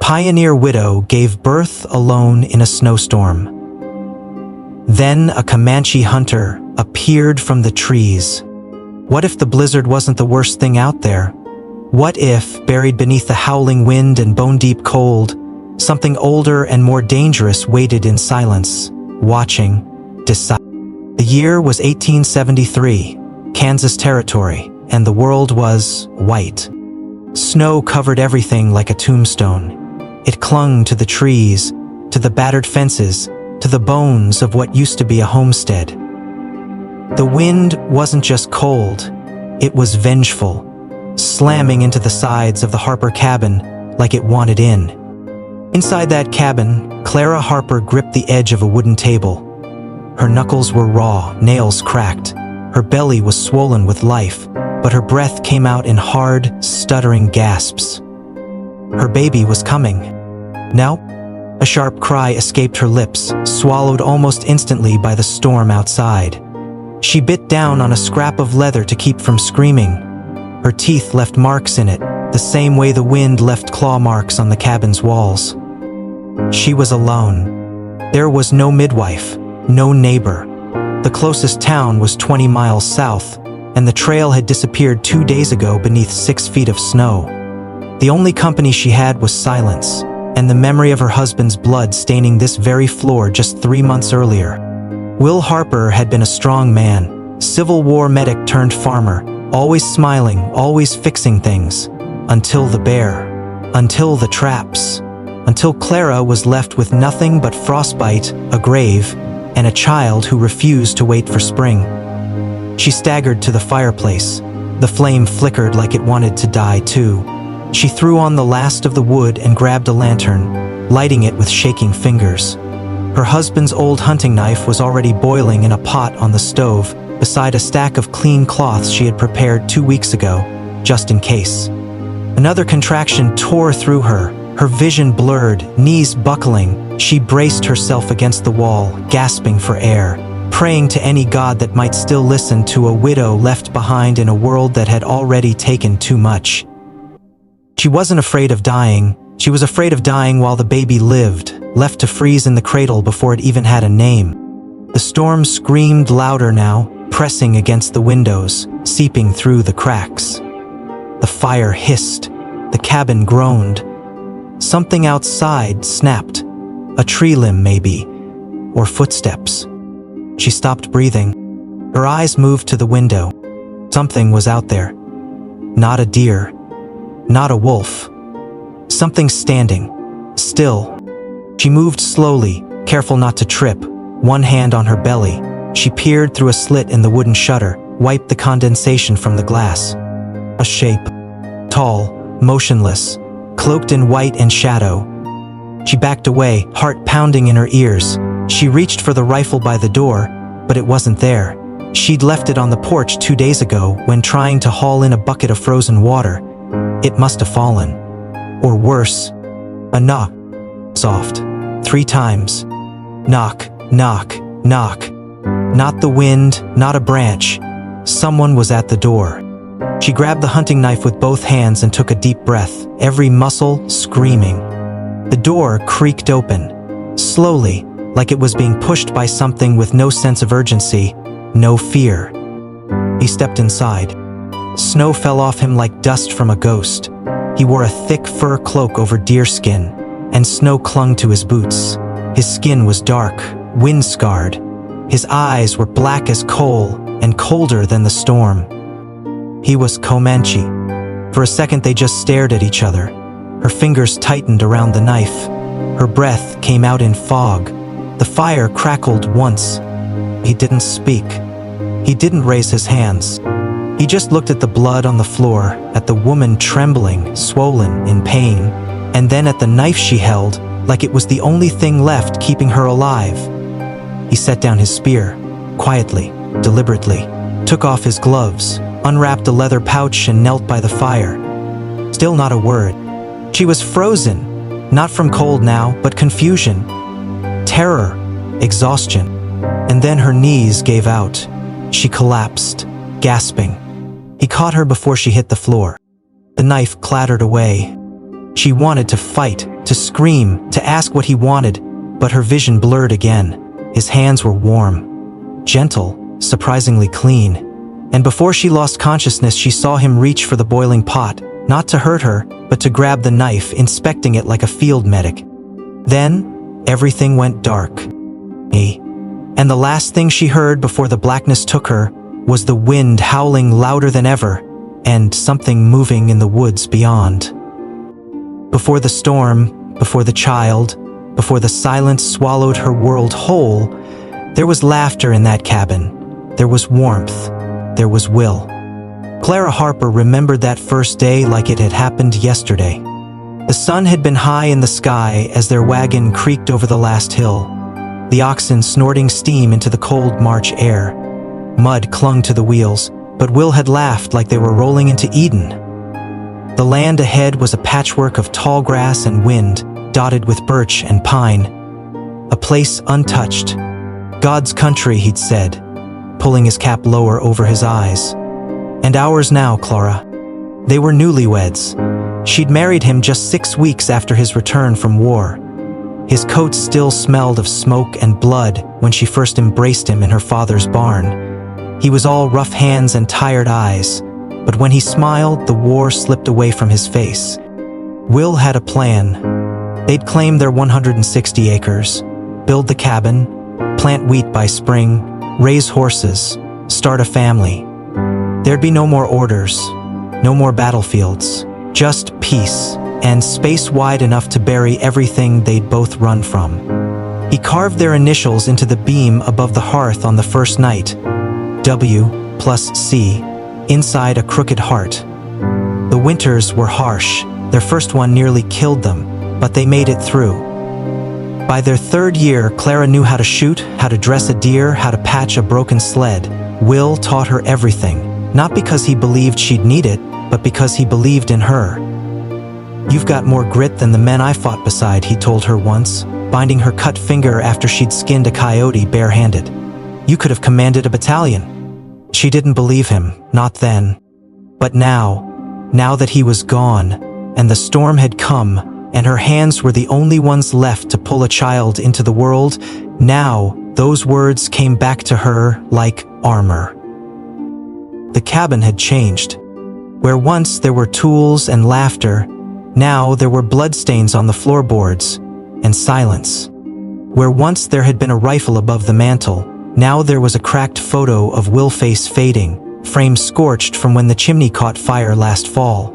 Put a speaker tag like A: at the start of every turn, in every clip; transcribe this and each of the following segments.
A: Pioneer widow gave birth alone in a snowstorm. Then a Comanche hunter appeared from the trees. What if the blizzard wasn't the worst thing out there? What if, buried beneath the howling wind and bone-deep cold, something older and more dangerous waited in silence, watching, deciding? The year was 1873, Kansas Territory, and the world was white. Snow covered everything like a tombstone. It clung to the trees, to the battered fences, to the bones of what used to be a homestead. The wind wasn't just cold, it was vengeful, slamming into the sides of the Harper cabin like it wanted in. Inside that cabin, Clara Harper gripped the edge of a wooden table. Her knuckles were raw, nails cracked. Her belly was swollen with life, but her breath came out in hard, stuttering gasps. Her baby was coming. Now, a sharp cry escaped her lips, swallowed almost instantly by the storm outside. She bit down on a scrap of leather to keep from screaming. Her teeth left marks in it, the same way the wind left claw marks on the cabin's walls. She was alone. There was no midwife, no neighbor. The closest town was 20 miles south, and the trail had disappeared 2 days ago beneath 6 feet of snow. The only company she had was silence, and the memory of her husband's blood staining this very floor just 3 months earlier. Will Harper had been a strong man, Civil War medic turned farmer, always smiling, always fixing things, until the bear, until the traps, until Clara was left with nothing but frostbite, a grave, and a child who refused to wait for spring. She staggered to the fireplace. The flame flickered like it wanted to die too. She threw on the last of the wood and grabbed a lantern, lighting it with shaking fingers. Her husband's old hunting knife was already boiling in a pot on the stove, beside a stack of clean cloths she had prepared 2 weeks ago, just in case. Another contraction tore through her, her vision blurred, knees buckling. She braced herself against the wall, gasping for air, praying to any god that might still listen to a widow left behind in a world that had already taken too much. She wasn't afraid of dying. She was afraid of dying while the baby lived, left to freeze in the cradle before it even had a name. The storm screamed louder now, pressing against the windows, seeping through the cracks. The fire hissed. The cabin groaned. Something outside snapped. A tree limb, maybe, or footsteps. She stopped breathing. Her eyes moved to the window. Something was out there. Not a deer. Not a wolf. Something standing. Still. She moved slowly, careful not to trip, one hand on her belly. She peered through a slit in the wooden shutter, wiped the condensation from the glass. A shape. Tall, motionless, cloaked in white and shadow. She backed away, heart pounding in her ears. She reached for the rifle by the door, but it wasn't there. She'd left it on the porch 2 days ago when trying to haul in a bucket of frozen water. It must have fallen. Or worse, a knock. Soft. 3 times. Knock, knock, knock. Not the wind, not a branch. Someone was at the door. She grabbed the hunting knife with both hands and took a deep breath, every muscle screaming. The door creaked open, slowly, like it was being pushed by something with no sense of urgency, no fear. He stepped inside. Snow fell off him like dust from a ghost. He wore a thick fur cloak over deerskin, and snow clung to his boots. His skin was dark, wind-scarred. His eyes were black as coal and colder than the storm. He was Comanche. For a second they just stared at each other. Her fingers tightened around the knife. Her breath came out in fog. The fire crackled once. He didn't speak. He didn't raise his hands. He just looked at the blood on the floor, at the woman trembling, swollen, in pain, and then at the knife she held, like it was the only thing left keeping her alive. He set down his spear, quietly, deliberately, took off his gloves, unwrapped a leather pouch and knelt by the fire. Still not a word. She was frozen, not from cold now, but confusion, terror, exhaustion. And then her knees gave out. She collapsed, gasping. He caught her before she hit the floor. The knife clattered away. She wanted to fight, to scream, to ask what he wanted, but her vision blurred again. His hands were warm, gentle, surprisingly clean. And before she lost consciousness, she saw him reach for the boiling pot, not to hurt her, but to grab the knife, inspecting it like a field medic. Then, everything went dark. And the last thing she heard before the blackness took her was the wind howling louder than ever, and something moving in the woods beyond. Before the storm, before the child, before the silence swallowed her world whole, there was laughter in that cabin. There was warmth. There was Will. Clara Harper remembered that first day like it had happened yesterday. The sun had been high in the sky as their wagon creaked over the last hill, the oxen snorting steam into the cold March air. Mud clung to the wheels, but Will had laughed like they were rolling into Eden. The land ahead was a patchwork of tall grass and wind, dotted with birch and pine. A place untouched. God's country, he'd said, pulling his cap lower over his eyes. And ours now, Clara. They were newlyweds. She'd married him just 6 weeks after his return from war. His coat still smelled of smoke and blood when she first embraced him in her father's barn. He was all rough hands and tired eyes, but when he smiled, the war slipped away from his face. Will had a plan. They'd claim their 160 acres, build the cabin, plant wheat by spring, raise horses, start a family. There'd be no more orders, no more battlefields, just peace, and space wide enough to bury everything they'd both run from. He carved their initials into the beam above the hearth on the first night, W+C, inside a crooked heart. The winters were harsh. Their first one nearly killed them, but they made it through. By their 3rd year, Clara knew how to shoot, how to dress a deer, how to patch a broken sled. Will taught her everything, not because he believed she'd need it, but because he believed in her. "You've got more grit than the men I fought beside," he told her once, binding her cut finger after she'd skinned a coyote barehanded. "You could have commanded a battalion." She didn't believe him, not then. But now that he was gone, and the storm had come, and her hands were the only ones left to pull a child into the world, now those words came back to her like armor. The cabin had changed. Where once there were tools and laughter, now there were bloodstains on the floorboards and silence. Where once there had been a rifle above the mantel, now there was a cracked photo of Will face fading, frame scorched from when the chimney caught fire last fall.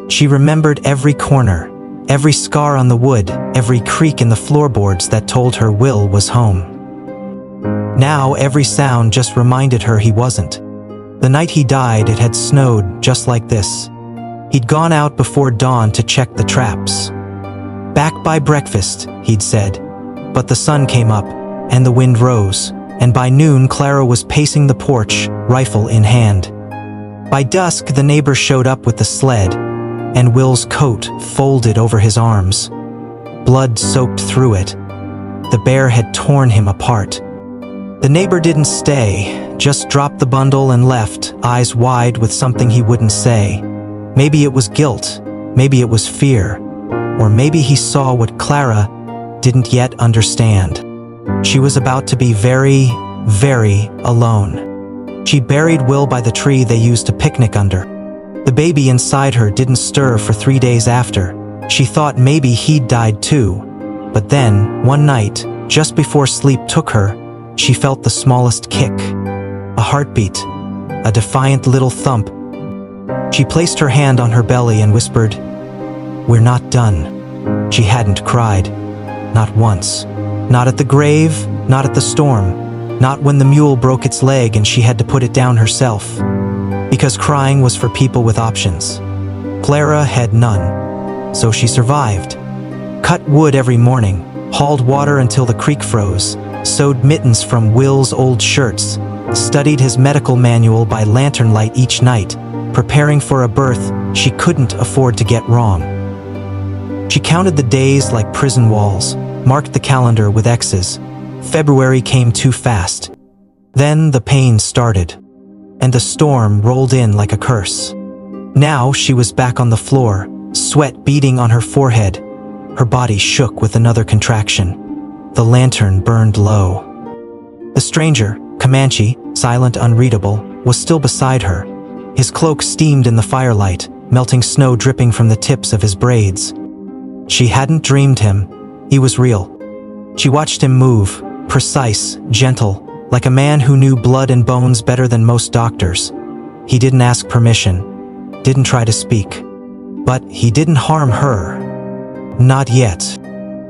A: She remembered every corner, every scar on the wood, every creak in the floorboards that told her Will was home. Now every sound just reminded her he wasn't. The night he died, it had snowed just like this. He'd gone out before dawn to check the traps. "Back by breakfast," he'd said. But the sun came up, and the wind rose, and by noon Clara was pacing the porch, rifle in hand. By dusk, the neighbor showed up with the sled, and Will's coat folded over his arms. Blood soaked through it. The bear had torn him apart. The neighbor didn't stay, just dropped the bundle and left, eyes wide with something he wouldn't say. Maybe it was guilt, maybe it was fear, or maybe he saw what Clara didn't yet understand. She was about to be very, very alone. She buried Will by the tree they used to picnic under. The baby inside her didn't stir for 3 days after. She thought maybe he'd died too. But then, one night, just before sleep took her, she felt the smallest kick. A heartbeat. A defiant little thump. She placed her hand on her belly and whispered, "We're not done." She hadn't cried. Not once. Not at the grave, not at the storm. Not when the mule broke its leg and she had to put it down herself. Because crying was for people with options. Clara had none. So she survived. Cut wood every morning, hauled water until the creek froze, sewed mittens from Will's old shirts, studied his medical manual by lantern light each night, preparing for a birth she couldn't afford to get wrong. She counted the days like prison walls, marked the calendar with X's. February came too fast. Then the pain started, and the storm rolled in like a curse. Now she was back on the floor, sweat beading on her forehead, Her body shook with another contraction. The lantern burned low. The stranger, Comanche, silent, unreadable, was still beside her. His cloak steamed in the firelight, melting snow dripping from the tips of his braids. She hadn't dreamed him. He was real. She watched him move, precise, gentle, like a man who knew blood and bones better than most doctors. He didn't ask permission, didn't try to speak. But he didn't harm her. Not yet.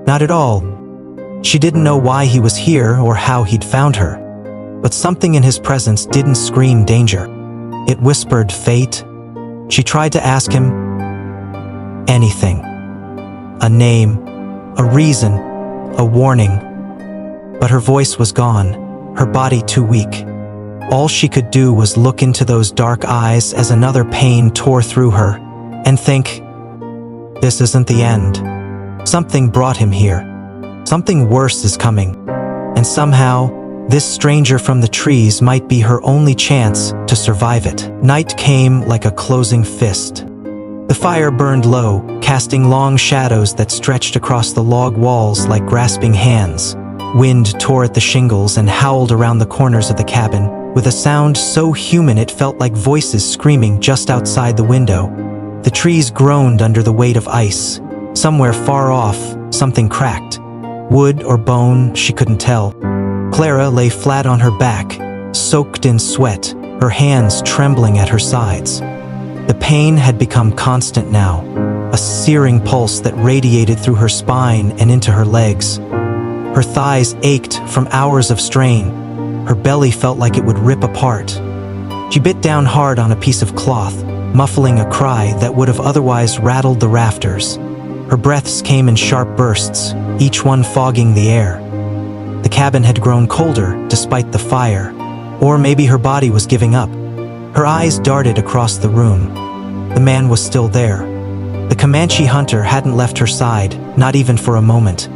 A: Not at all. She didn't know why he was here or how he'd found her. But something in his presence didn't scream danger. It whispered fate. She tried to ask him anything. A name, a reason, a warning. But her voice was gone, her body too weak. All she could do was look into those dark eyes as another pain tore through her, and think, this isn't the end. Something brought him here. Something worse is coming. And somehow, this stranger from the trees might be her only chance to survive it. Night came like a closing fist. The fire burned low, casting long shadows that stretched across the log walls like grasping hands. Wind tore at the shingles and howled around the corners of the cabin, with a sound so human it felt like voices screaming just outside the window. The trees groaned under the weight of ice. Somewhere far off, something cracked. Wood or bone, she couldn't tell. Clara lay flat on her back, soaked in sweat, her hands trembling at her sides. The pain had become constant now, a searing pulse that radiated through her spine and into her legs. Her thighs ached from hours of strain. Her belly felt like it would rip apart. She bit down hard on a piece of cloth, muffling a cry that would have otherwise rattled the rafters. Her breaths came in sharp bursts, each one fogging the air. The cabin had grown colder despite the fire, or maybe her body was giving up. Her eyes darted across the room. The man was still there. The Comanche hunter hadn't left her side, not even for a moment.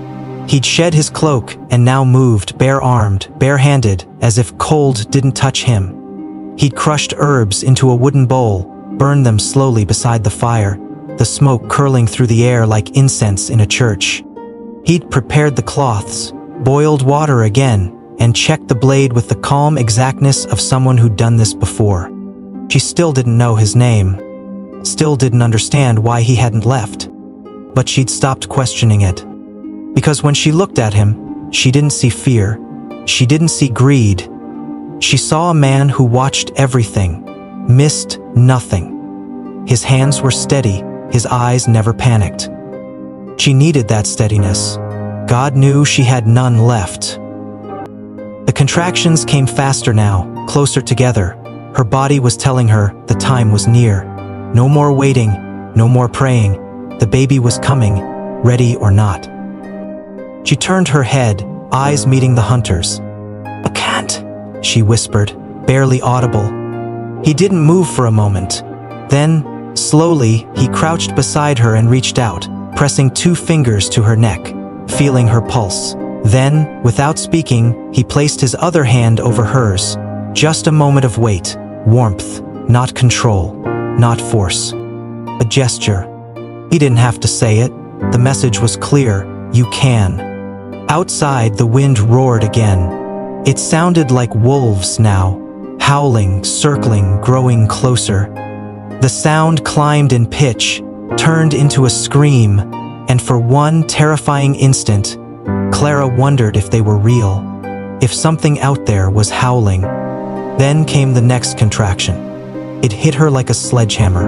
A: He'd shed his cloak and now moved bare-armed, bare-handed, as if cold didn't touch him. He'd crushed herbs into a wooden bowl, burned them slowly beside the fire, the smoke curling through the air like incense in a church. He'd prepared the cloths, boiled water again, and checked the blade with the calm exactness of someone who'd done this before. She still didn't know his name, still didn't understand why he hadn't left. But she'd stopped questioning it. Because when she looked at him, she didn't see fear, she didn't see greed. She saw a man who watched everything, missed nothing. His hands were steady, his eyes never panicked. She needed that steadiness. God knew she had none left. The contractions came faster now, closer together. Her body was telling her the time was near. No more waiting, no more praying. The baby was coming, ready or not. She turned her head, eyes meeting the hunter's. "I can't," she whispered, barely audible. He didn't move for a moment. Then, slowly, he crouched beside her and reached out, pressing 2 fingers to her neck, feeling her pulse. Then, without speaking, he placed his other hand over hers. Just a moment of weight, warmth, not control, not force. A gesture. He didn't have to say it. The message was clear. You can. Outside, the wind roared again. It sounded like wolves now, howling, circling, growing closer. The sound climbed in pitch, turned into a scream, and for one terrifying instant, Clara wondered if they were real, if something out there was howling. Then came the next contraction. It hit her like a sledgehammer.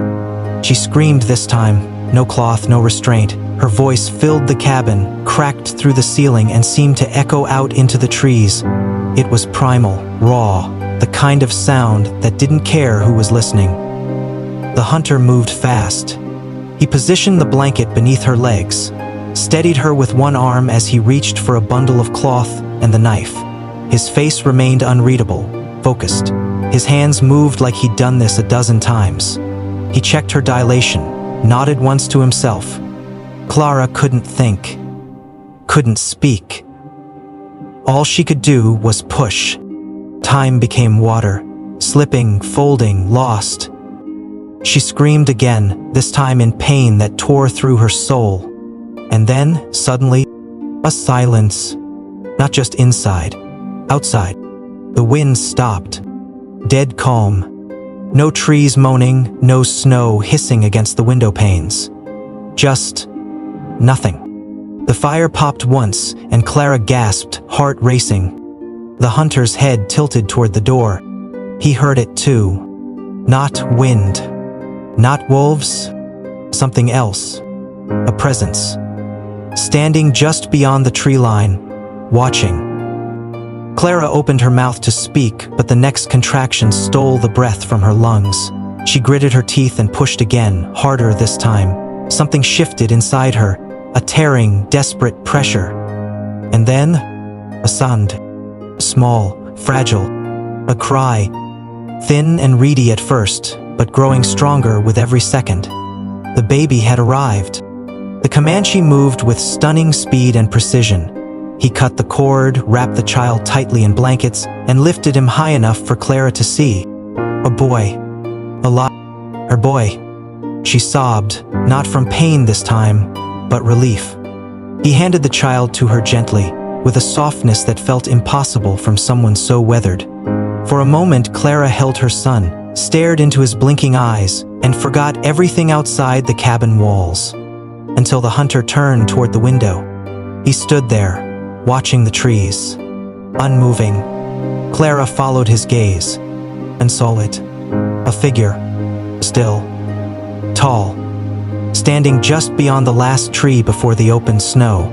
A: She screamed this time, no cloth, no restraint. Her voice filled the cabin, cracked through the ceiling, and seemed to echo out into the trees. It was primal, raw, the kind of sound that didn't care who was listening. The hunter moved fast. He positioned the blanket beneath her legs, steadied her with one arm as he reached for a bundle of cloth and the knife. His face remained unreadable, focused. His hands moved like he'd done this a dozen times. He checked her dilation, nodded once to himself. Clara couldn't think, couldn't speak. All she could do was push. Time became water, slipping, folding, lost. She screamed again, this time in pain that tore through her soul. And then, suddenly, a silence. Not just inside, outside. The wind stopped. Dead calm. No trees moaning, no snow hissing against the window panes. Just nothing. The fire popped once, and Clara gasped, heart racing. The hunter's head tilted toward the door. He heard it too. Not wind. Not wolves. Something else. A presence. Standing just beyond the tree line, watching. Clara opened her mouth to speak, but the next contraction stole the breath from her lungs. She gritted her teeth and pushed again, harder this time. Something shifted inside her, a tearing, desperate pressure. And then, a sound. Small, fragile. A cry. Thin and reedy at first, but growing stronger with every second. The baby had arrived. The Comanche moved with stunning speed and precision. He cut the cord, wrapped the child tightly in blankets, and lifted him high enough for Clara to see. A boy. Her boy. She sobbed, not from pain this time, but relief. He handed the child to her gently, with a softness that felt impossible from someone so weathered. For a moment, Clara held her son, stared into his blinking eyes, and forgot everything outside the cabin walls. Until the hunter turned toward the window. He stood there, watching the trees, unmoving. Clara followed his gaze, and saw it. A figure, still, tall, standing just beyond the last tree before the open snow.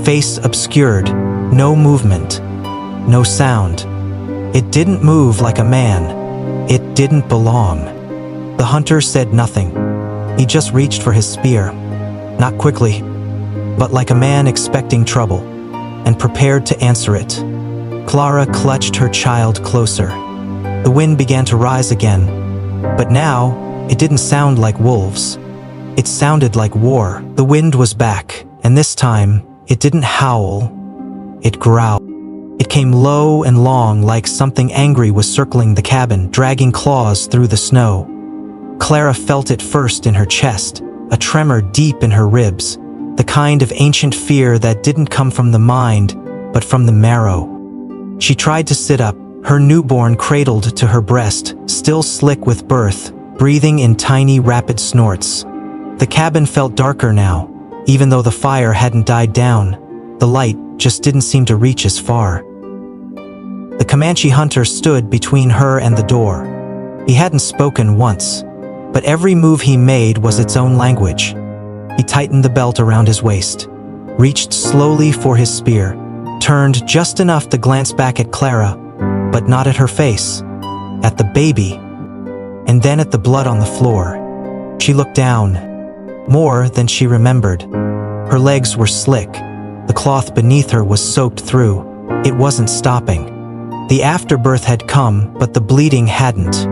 A: Face obscured, no movement, no sound. It didn't move like a man. It didn't belong. The hunter said nothing. He just reached for his spear. Not quickly, but like a man expecting trouble, and prepared to answer it. Clara clutched her child closer. The wind began to rise again, but now it didn't sound like wolves. It sounded like war. The wind was back, and this time it didn't howl, it growled. It came low and long, like something angry was circling the cabin, dragging claws through the snow. Clara felt it first in her chest, a tremor deep in her ribs, the kind of ancient fear that didn't come from the mind, but from the marrow. She tried to sit up, her newborn cradled to her breast, still slick with birth, breathing in tiny, rapid snorts. The cabin felt darker now, even though the fire hadn't died down. The light just didn't seem to reach as far. The Comanche hunter stood between her and the door. He hadn't spoken once, but every move he made was its own language. He tightened the belt around his waist, reached slowly for his spear, turned just enough to glance back at Clara, but not at her face, at the baby, and then at the blood on the floor. She looked down, more than she remembered. Her legs were slick. The cloth beneath her was soaked through. It wasn't stopping. The afterbirth had come, but the bleeding hadn't.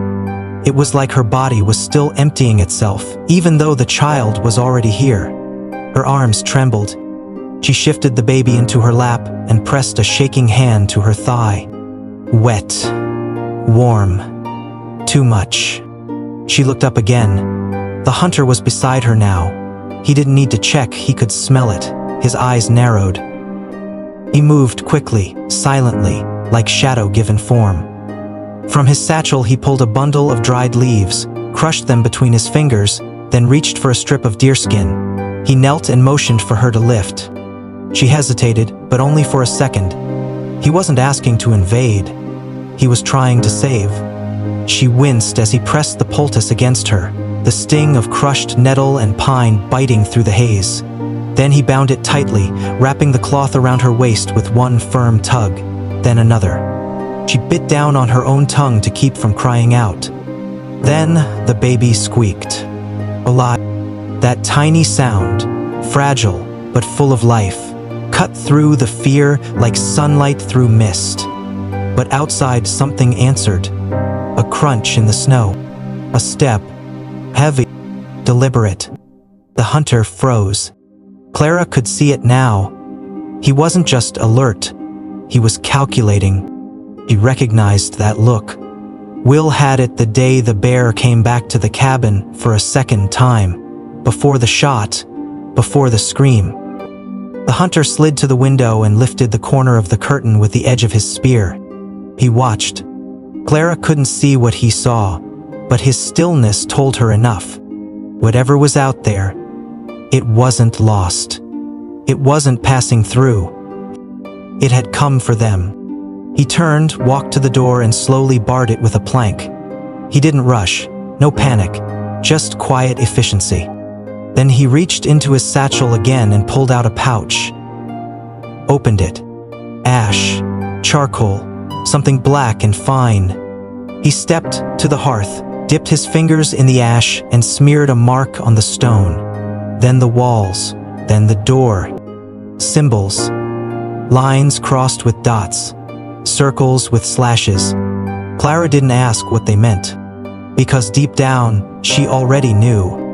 A: It was like her body was still emptying itself, even though the child was already here. Her arms trembled. She shifted the baby into her lap and pressed a shaking hand to her thigh. Wet. Warm. Too much. She looked up again. The hunter was beside her now. He didn't need to check, he could smell it. His eyes narrowed. He moved quickly, silently, like shadow given form. From his satchel he pulled a bundle of dried leaves, crushed them between his fingers, then reached for a strip of deerskin. He knelt and motioned for her to lift. She hesitated, but only for a second. He wasn't asking to invade. He was trying to save. She winced as he pressed the poultice against her, the sting of crushed nettle and pine biting through the haze. Then he bound it tightly, wrapping the cloth around her waist with one firm tug, then another. She bit down on her own tongue to keep from crying out. Then the baby squeaked. Alive. That tiny sound, fragile but full of life, cut through the fear like sunlight through mist. But outside something answered. A crunch in the snow. A step. Heavy. Deliberate. The hunter froze. Clara could see it now. He wasn't just alert. He was calculating. He recognized that look. Will had it the day the bear came back to the cabin for a second time. Before the shot, before the scream. The hunter slid to the window and lifted the corner of the curtain with the edge of his spear. He watched. Clara couldn't see what he saw, but his stillness told her enough. Whatever was out there, it wasn't lost. It wasn't passing through. It had come for them. He turned, walked to the door, and slowly barred it with a plank. He didn't rush, no panic, just quiet efficiency. Then he reached into his satchel again and pulled out a pouch. Opened it. Ash, charcoal, something black and fine. He stepped to the hearth, dipped his fingers in the ash, and smeared a mark on the stone. Then the walls, then the door. Symbols. Lines crossed with dots. Circles with slashes. Clara didn't ask what they meant, because deep down, she already knew.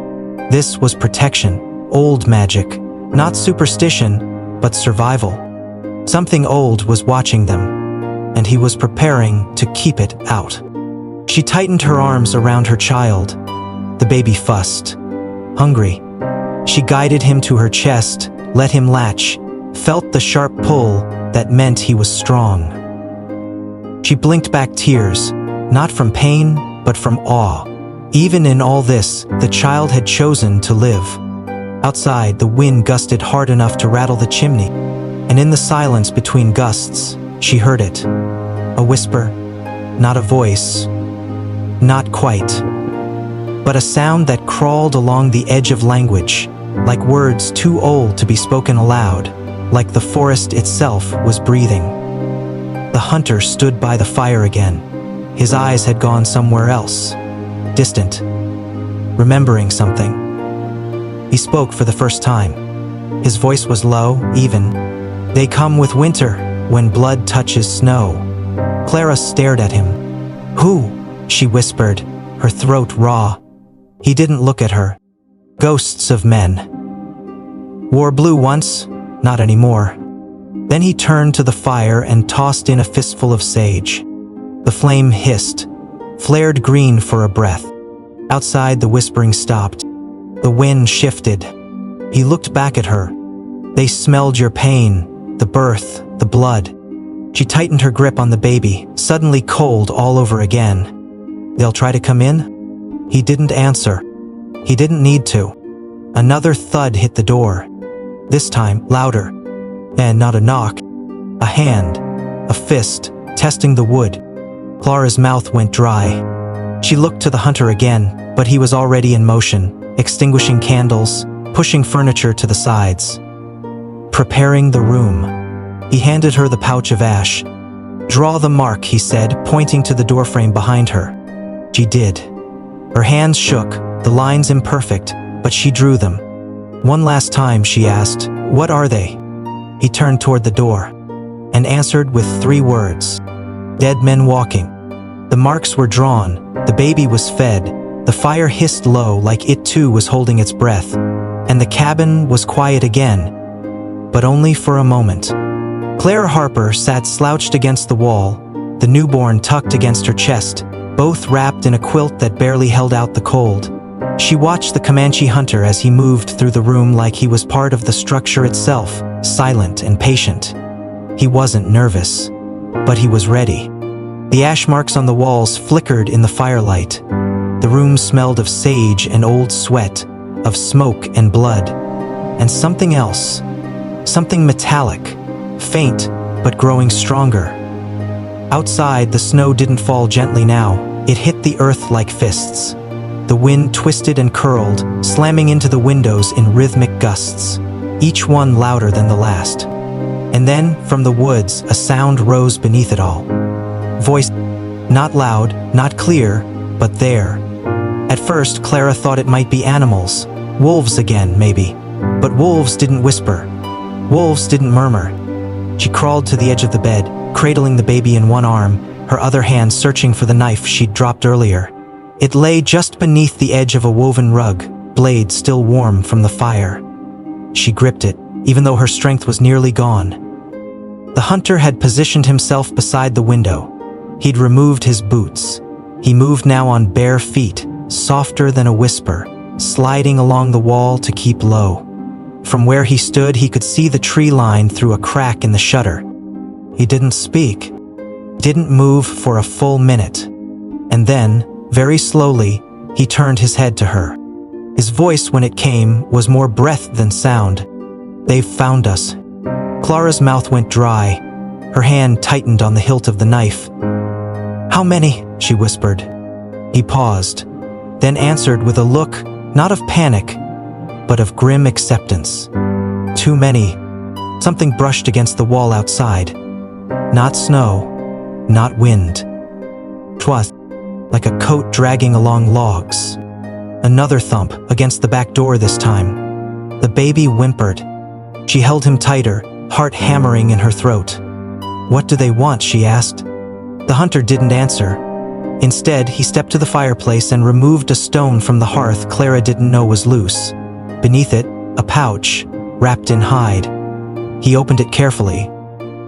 A: This was protection, old magic, not superstition, but survival. Something old was watching them, and he was preparing to keep it out. She tightened her arms around her child. The baby fussed. Hungry. She guided him to her chest, let him latch, felt the sharp pull that meant he was strong. She blinked back tears, not from pain, but from awe. Even in all this, the child had chosen to live. Outside, the wind gusted hard enough to rattle the chimney, and in the silence between gusts, she heard it. A whisper, not a voice, not quite, but a sound that crawled along the edge of language, like words too old to be spoken aloud, like the forest itself was breathing. The hunter stood by the fire again. His eyes had gone somewhere else. Distant, remembering something. He spoke for the first time. His voice was low, even. They come with winter, when blood touches snow. Clara stared at him. Who? She whispered, her throat raw. He didn't look at her. Ghosts of men. Wore blue once, not anymore. Then he turned to the fire and tossed in a fistful of sage. The flame hissed, flared green for a breath. Outside, the whispering stopped. The wind shifted. He looked back at her. They smelled your pain, the birth, the blood. She tightened her grip on the baby, suddenly cold all over again. They'll try to come in? He didn't answer. He didn't need to. Another thud hit the door. This time, louder. And not a knock. A hand, a fist, testing the wood. Clara's mouth went dry. She looked to the hunter again, but he was already in motion, extinguishing candles, pushing furniture to the sides. Preparing the room. He handed her the pouch of ash. Draw the mark, he said, pointing to the doorframe behind her. She did. Her hands shook, the lines imperfect, but she drew them. One last time, she asked, "What are they?" He turned toward the door and answered with 3 words. Dead men walking. The marks were drawn, the baby was fed, the fire hissed low like it too was holding its breath, and the cabin was quiet again, but only for a moment. Claire Harper sat slouched against the wall, the newborn tucked against her chest, both wrapped in a quilt that barely held out the cold. She watched the Comanche hunter as he moved through the room like he was part of the structure itself, silent and patient. He wasn't nervous, but he was ready. The ash marks on the walls flickered in the firelight. The room smelled of sage and old sweat, of smoke and blood, and something else, something metallic, faint but growing stronger. Outside, the snow didn't fall gently now. It hit the earth like fists. The wind twisted and curled, slamming into the windows in rhythmic gusts, each one louder than the last. And then, from the woods, a sound rose beneath it all. Voice, not loud, not clear, but there. At first, Clara thought it might be animals, wolves again, maybe. But wolves didn't whisper. Wolves didn't murmur. She crawled to the edge of the bed, cradling the baby in one arm, her other hand searching for the knife she'd dropped earlier. It lay just beneath the edge of a woven rug, blade still warm from the fire. She gripped it, even though her strength was nearly gone. The hunter had positioned himself beside the window. He'd removed his boots. He moved now on bare feet, softer than a whisper, sliding along the wall to keep low. From where he stood, he could see the tree line through a crack in the shutter. He didn't speak, didn't move for a full minute. And then, very slowly, he turned his head to her. His voice, when it came, was more breath than sound. "They've found us." Clara's mouth went dry. Her hand tightened on the hilt of the knife. "How many?" she whispered. He paused, then answered with a look, not of panic, but of grim acceptance. "Too many." Something brushed against the wall outside. Not snow, not wind. 'Twas like a coat dragging along logs. Another thump against the back door this time. The baby whimpered. She held him tighter, heart hammering in her throat. "What do they want?" she asked. The hunter didn't answer. Instead, he stepped to the fireplace and removed a stone from the hearth Clara didn't know was loose. Beneath it, a pouch, wrapped in hide. He opened it carefully.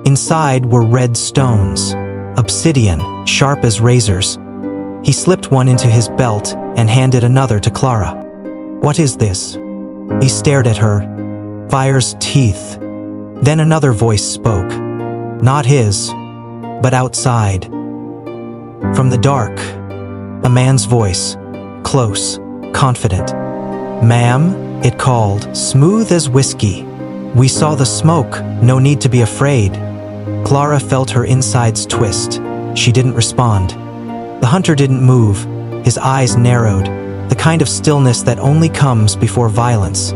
A: Inside were red stones, obsidian, sharp as razors. He slipped one into his belt and handed another to Clara. "What is this?" He stared at her. "Fire's teeth." Then another voice spoke. Not his, but outside. From the dark, a man's voice, close, confident. "Ma'am," it called, smooth as whiskey. "We saw the smoke, no need to be afraid." Clara felt her insides twist. She didn't respond. The hunter didn't move. His eyes narrowed, the kind of stillness that only comes before violence.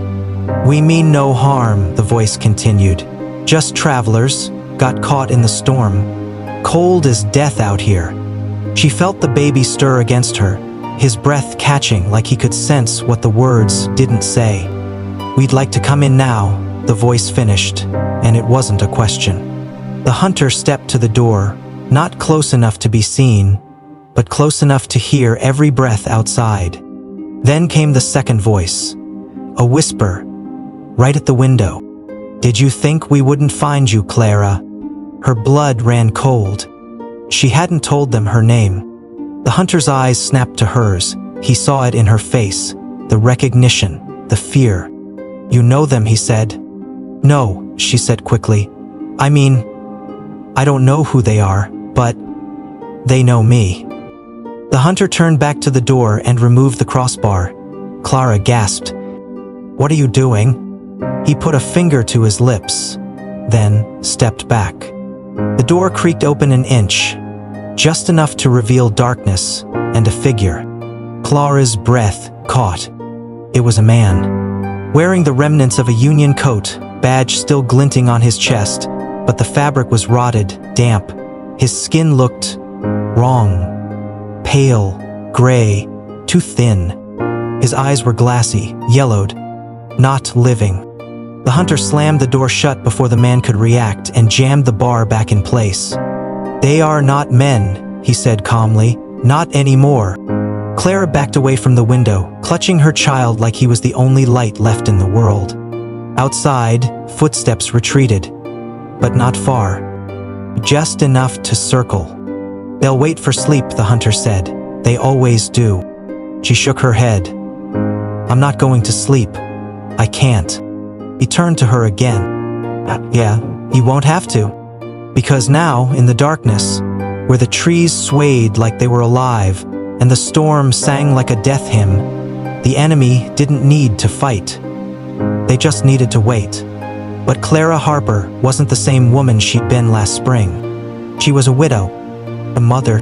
A: "We mean no harm," the voice continued. "Just travelers, got caught in the storm. Cold as death out here." She felt the baby stir against her, his breath catching like he could sense what the words didn't say. "We'd like to come in now," the voice finished, and it wasn't a question. The hunter stepped to the door, not close enough to be seen, but close enough to hear every breath outside. Then came the second voice, a whisper, right at the window. "Did you think we wouldn't find you, Clara?" Her blood ran cold. She hadn't told them her name. The hunter's eyes snapped to hers. He saw it in her face, the recognition, the fear. "You know them," he said. "No," she said quickly. "I mean, I don't know who they are, but they know me." The hunter turned back to the door and removed the crossbar. Clara gasped. "What are you doing?" He put a finger to his lips, then stepped back. The door creaked open an inch, just enough to reveal darkness and a figure. Clara's breath caught. It was a man, wearing the remnants of a Union coat, badge still glinting on his chest, but the fabric was rotted, damp. His skin looked wrong. Pale, gray, too thin. His eyes were glassy, yellowed, not living. The hunter slammed the door shut before the man could react and jammed the bar back in place. "They are not men," he said calmly. "Not anymore." Clara backed away from the window, clutching her child like he was the only light left in the world. Outside, footsteps retreated, but not far. Just enough to circle. "They'll wait for sleep," the hunter said. "They always do." She shook her head. "I'm not going to sleep. I can't." He turned to her again. "Yeah, you won't have to." Because now, in the darkness, where the trees swayed like they were alive, and the storm sang like a death hymn, the enemy didn't need to fight. They just needed to wait. But Clara Harper wasn't the same woman she'd been last spring. She was a widow, a mother,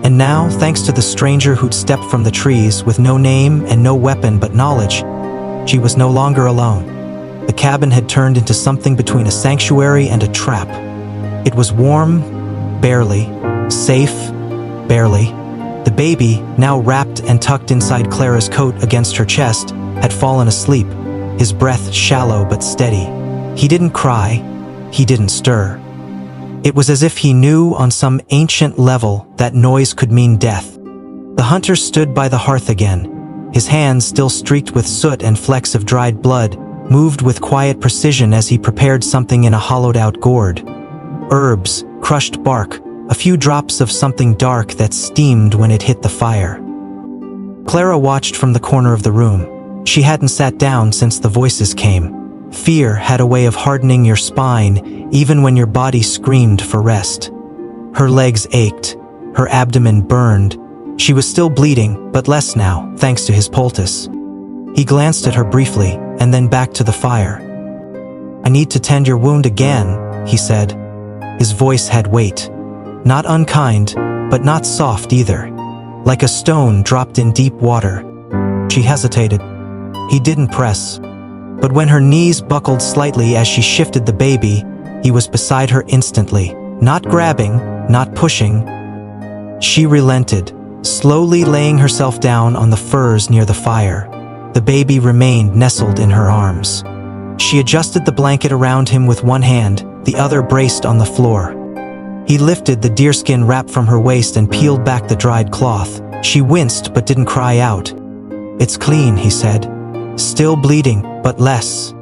A: and now, thanks to the stranger who'd stepped from the trees with no name and no weapon but knowledge, she was no longer alone. The cabin had turned into something between a sanctuary and a trap. It was warm, barely. Safe, barely. The baby, now wrapped and tucked inside Clara's coat against her chest, had fallen asleep, his breath shallow but steady. He didn't cry. He didn't stir. It was as if he knew on some ancient level that noise could mean death. The hunter stood by the hearth again. His hands, still streaked with soot and flecks of dried blood, moved with quiet precision as he prepared something in a hollowed-out gourd. Herbs, crushed bark, a few drops of something dark that steamed when it hit the fire. Clara watched from the corner of the room. She hadn't sat down since the voices came. Fear had a way of hardening your spine even when your body screamed for rest. Her legs ached, her abdomen burned. She was still bleeding, but less now, thanks to his poultice. He glanced at her briefly, and then back to the fire. "I need to tend your wound again," he said. His voice had weight. Not unkind, but not soft either. Like a stone dropped in deep water. She hesitated. He didn't press. But when her knees buckled slightly as she shifted the baby, he was beside her instantly. Not grabbing, not pushing. She relented, slowly laying herself down on the furs near the fire. The baby remained nestled in her arms. She adjusted the blanket around him with one hand, the other braced on the floor. He lifted the deerskin wrap from her waist and peeled back the dried cloth. She winced but didn't cry out. "It's clean," he said. "Still bleeding, but less."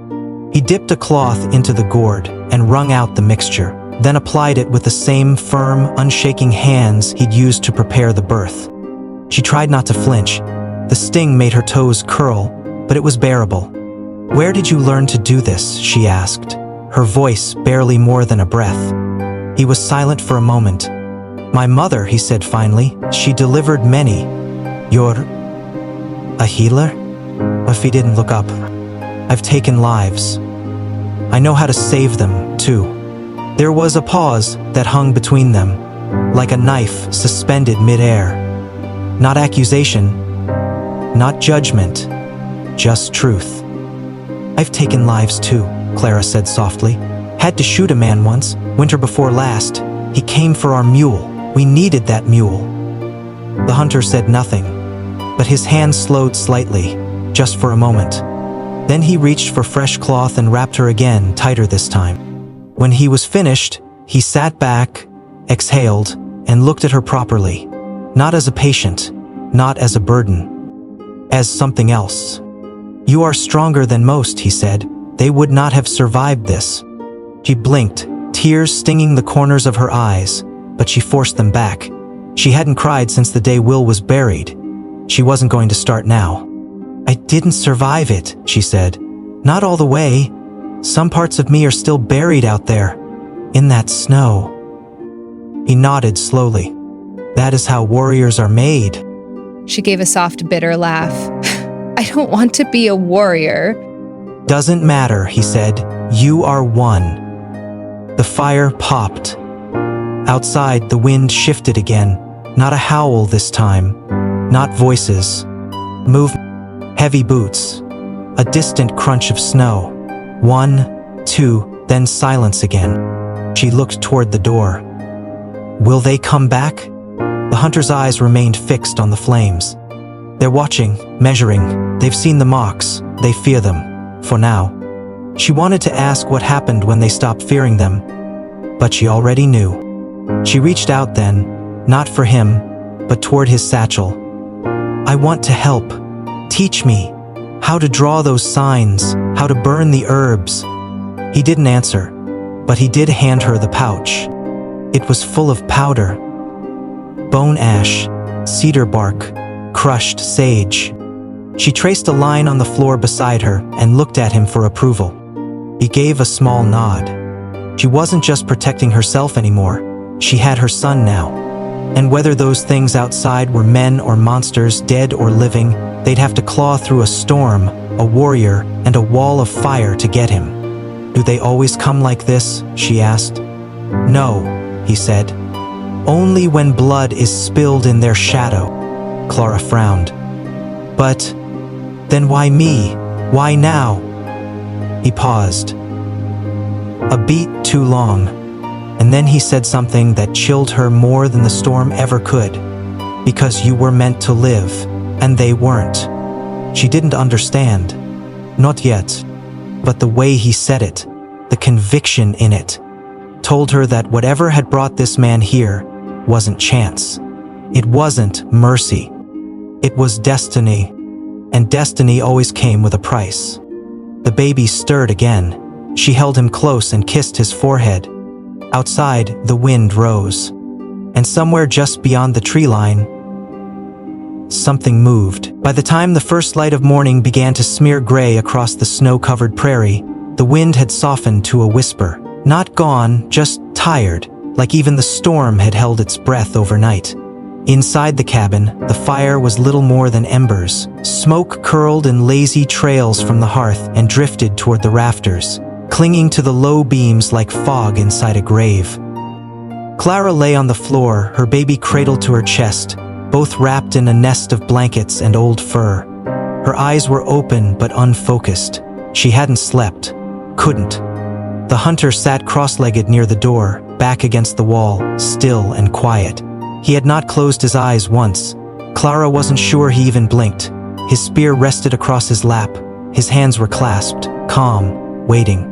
A: He dipped a cloth into the gourd and wrung out the mixture, then applied it with the same firm, unshaking hands he'd used to prepare the birth. She tried not to flinch. The sting made her toes curl, but it was bearable. "Where did you learn to do this?" she asked, her voice barely more than a breath. He was silent for a moment. "My mother," he said finally. "She delivered many." "You're a healer?" If he didn't look up. "I've taken lives. I know how to save them, too." There was a pause that hung between them, like a knife suspended mid-air. Not accusation, not judgment, just truth. "I've taken lives too," Clara said softly. "Had to shoot a man once, winter before last. He came for our mule. We needed that mule." The hunter said nothing, but his hand slowed slightly, just for a moment. Then he reached for fresh cloth and wrapped her again, tighter this time. When he was finished, he sat back, exhaled, and looked at her properly. Not as a patient, not as a burden, as something else. "You are stronger than most," he said. "They would not have survived this." She blinked, tears stinging the corners of her eyes, but she forced them back. She hadn't cried since the day Will was buried. She wasn't going to start now. "I didn't survive it," she said. "Not all the way. Some parts of me are still buried out there, in that snow." He nodded slowly. "That is how warriors are made."
B: She gave a soft, bitter laugh. "I don't want to be a warrior."
A: "Doesn't matter," he said. "You are one." The fire popped. Outside, the wind shifted again. Not a howl this time. Not voices. Movement. Heavy boots. A distant crunch of snow. 1, 2, then silence again. She looked toward the door. Will they come back? The hunter's eyes remained fixed on the flames. They're watching, measuring. They've seen the marks. They fear them. For now. She wanted to ask what happened when they stopped fearing them, but she already knew. She reached out then, not for him, but toward his satchel. "I want to help. Teach me how to draw those signs, how to burn the herbs." He didn't answer, but he did hand her the pouch. It was full of powder. Bone ash, cedar bark, crushed sage. She traced a line on the floor beside her and looked at him for approval. He gave a small nod. She wasn't just protecting herself anymore. She had her son now. And whether those things outside were men or monsters, dead or living, they'd have to claw through a storm, a warrior, and a wall of fire to get him. "Do they always come like this?" she asked. "No," he said. "Only when blood is spilled in their shadow." Clara frowned. "But then why me? Why now?" He paused. A beat too long. And then he said something that chilled her more than the storm ever could. "Because you were meant to live, and they weren't." She didn't understand. Not yet. But the way he said it, the conviction in it, told her that whatever had brought this man here wasn't chance. It wasn't mercy. It was destiny. And destiny always came with a price. The baby stirred again. She held him close and kissed his forehead. Outside, the wind rose. And somewhere just beyond the tree line, something moved. By the time the first light of morning began to smear gray across the snow-covered prairie, The wind had softened to a whisper. Not gone, just tired, like even the storm had held its breath overnight. Inside the cabin, the fire was little more than embers. Smoke curled in lazy trails from the hearth and drifted toward the rafters, clinging to the low beams like fog inside a grave. Clara lay on the floor, her baby cradled to her chest, both wrapped in a nest of blankets and old fur. Her eyes were open but unfocused. She hadn't slept. Couldn't. The hunter sat cross-legged near the door, back against the wall, still and quiet. He had not closed his eyes once. Clara wasn't sure he even blinked. His spear rested across his lap. His hands were clasped, calm, waiting.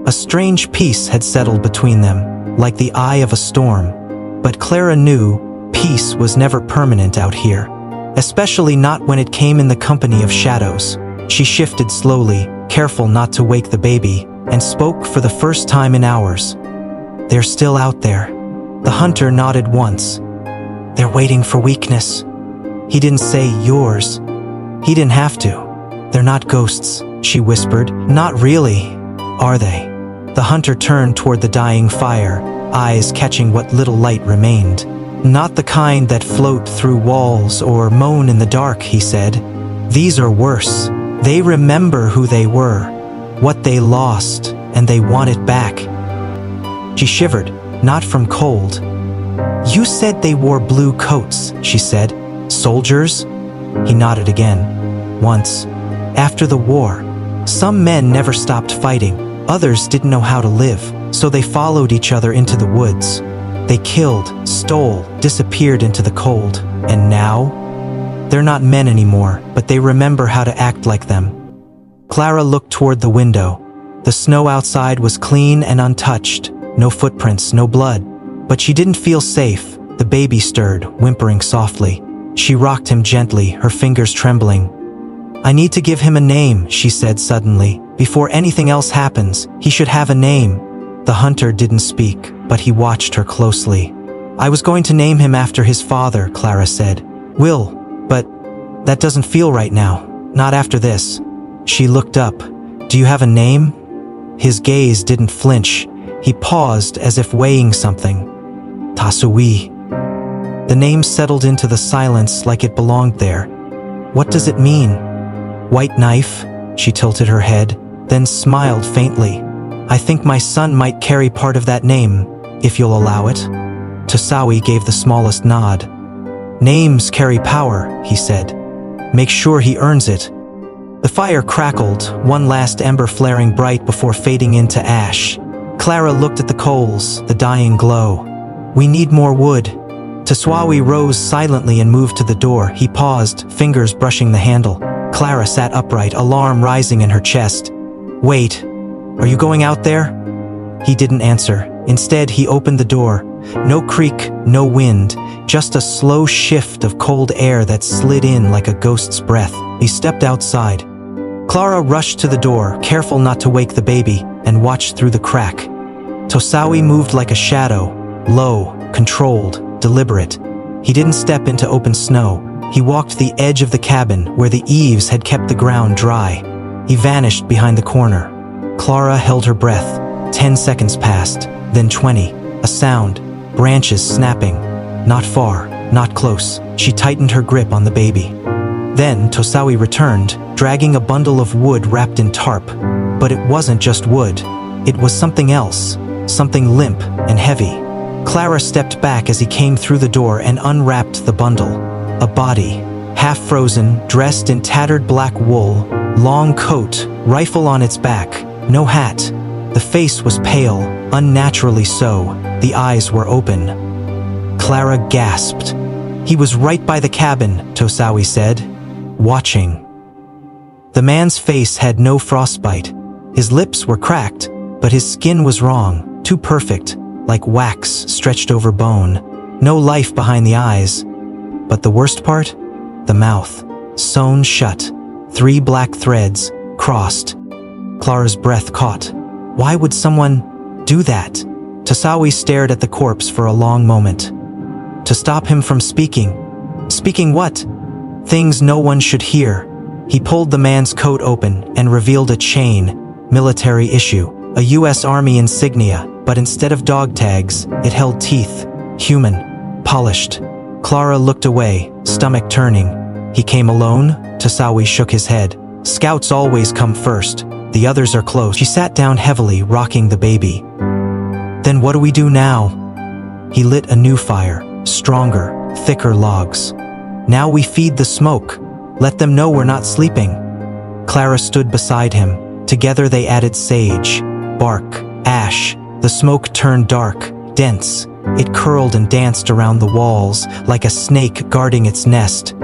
A: A strange peace had settled between them, like the eye of a storm. But Clara knew peace was never permanent out here, especially not when it came in the company of shadows. She shifted slowly, careful not to wake the baby, and spoke for the first time in hours. "They're still out there." The hunter nodded once. "They're waiting for weakness." He didn't say yours. He didn't have to. "They're not ghosts," she whispered. "Not really, are they?" The hunter turned toward the dying fire, eyes catching what little light remained. "Not the kind that float through walls or moan in the dark," he said. "These are worse. They remember who they were, what they lost, and they want it back." She shivered, not from cold. "You said they wore blue coats," she said. "Soldiers?" He nodded again. "Once. After the war. Some men never stopped fighting. Others didn't know how to live, so they followed each other into the woods. They killed, stole, disappeared into the cold. And now? They're not men anymore, but they remember how to act like them." Clara looked toward the window. The snow outside was clean and untouched. No footprints, no blood. But she didn't feel safe. The baby stirred, whimpering softly. She rocked him gently, her fingers trembling. "I need to give him a name," she said suddenly. "Before anything else happens, he should have a name." The hunter didn't speak, but he watched her closely. "I was going to name him after his father," Clara said. "Will, but that doesn't feel right now. Not after this." She looked up. "Do you have a name?" His gaze didn't flinch. He paused as if weighing something. "Tasui." The name settled into the silence like it belonged there. "What does it mean?" "White knife." She tilted her head, then smiled faintly. "I think my son might carry part of that name, if you'll allow it." Tasawi gave the smallest nod. "Names carry power," he said. "Make sure he earns it." The fire crackled, one last ember flaring bright before fading into ash. Clara looked at the coals, the dying glow. "We need more wood." Taswawi rose silently and moved to the door. He paused, fingers brushing the handle. Clara sat upright, alarm rising in her chest. "Wait, are you going out there?" He didn't answer. Instead, he opened the door. No creak, no wind, just a slow shift of cold air that slid in like a ghost's breath. He stepped outside. Clara rushed to the door, careful not to wake the baby, and watched through the crack. Tosawi moved like a shadow, low, controlled, deliberate. He didn't step into open snow. He walked the edge of the cabin where the eaves had kept the ground dry. He vanished behind the corner. Clara held her breath. 10 seconds passed, then 20. A sound, branches snapping. Not far, not close. She tightened her grip on the baby. Then Tosawi returned, dragging a bundle of wood wrapped in tarp. But it wasn't just wood. It was something else, something limp and heavy. Clara stepped back as he came through the door and unwrapped the bundle. A body, half frozen, dressed in tattered black wool, long coat, rifle on its back, no hat. The face was pale, unnaturally so. The eyes were open. Clara gasped. "He was right by the cabin," Tosawi said, watching. The man's face had no frostbite. His lips were cracked, but his skin was wrong, too perfect, like wax stretched over bone. No life behind the eyes. But the worst part? The mouth, sewn shut, 3 black threads, crossed. Clara's breath caught. Why would someone do that? Tosawi stared at the corpse for a long moment. To stop him from speaking. Speaking what? Things no one should hear. He pulled the man's coat open and revealed a chain, military issue, a U.S. Army insignia, but instead of dog tags, it held teeth, human, polished. Clara looked away, stomach turning. He came alone? Tosawi shook his head. Scouts always come first. The others are close. She sat down heavily, rocking the baby. Then what do we do now? He lit a new fire, stronger, thicker logs. Now we feed the smoke. Let them know we're not sleeping. Clara stood beside him. Together they added sage, bark, ash. The smoke turned dark, dense. It curled and danced around the walls, like a snake guarding its nest.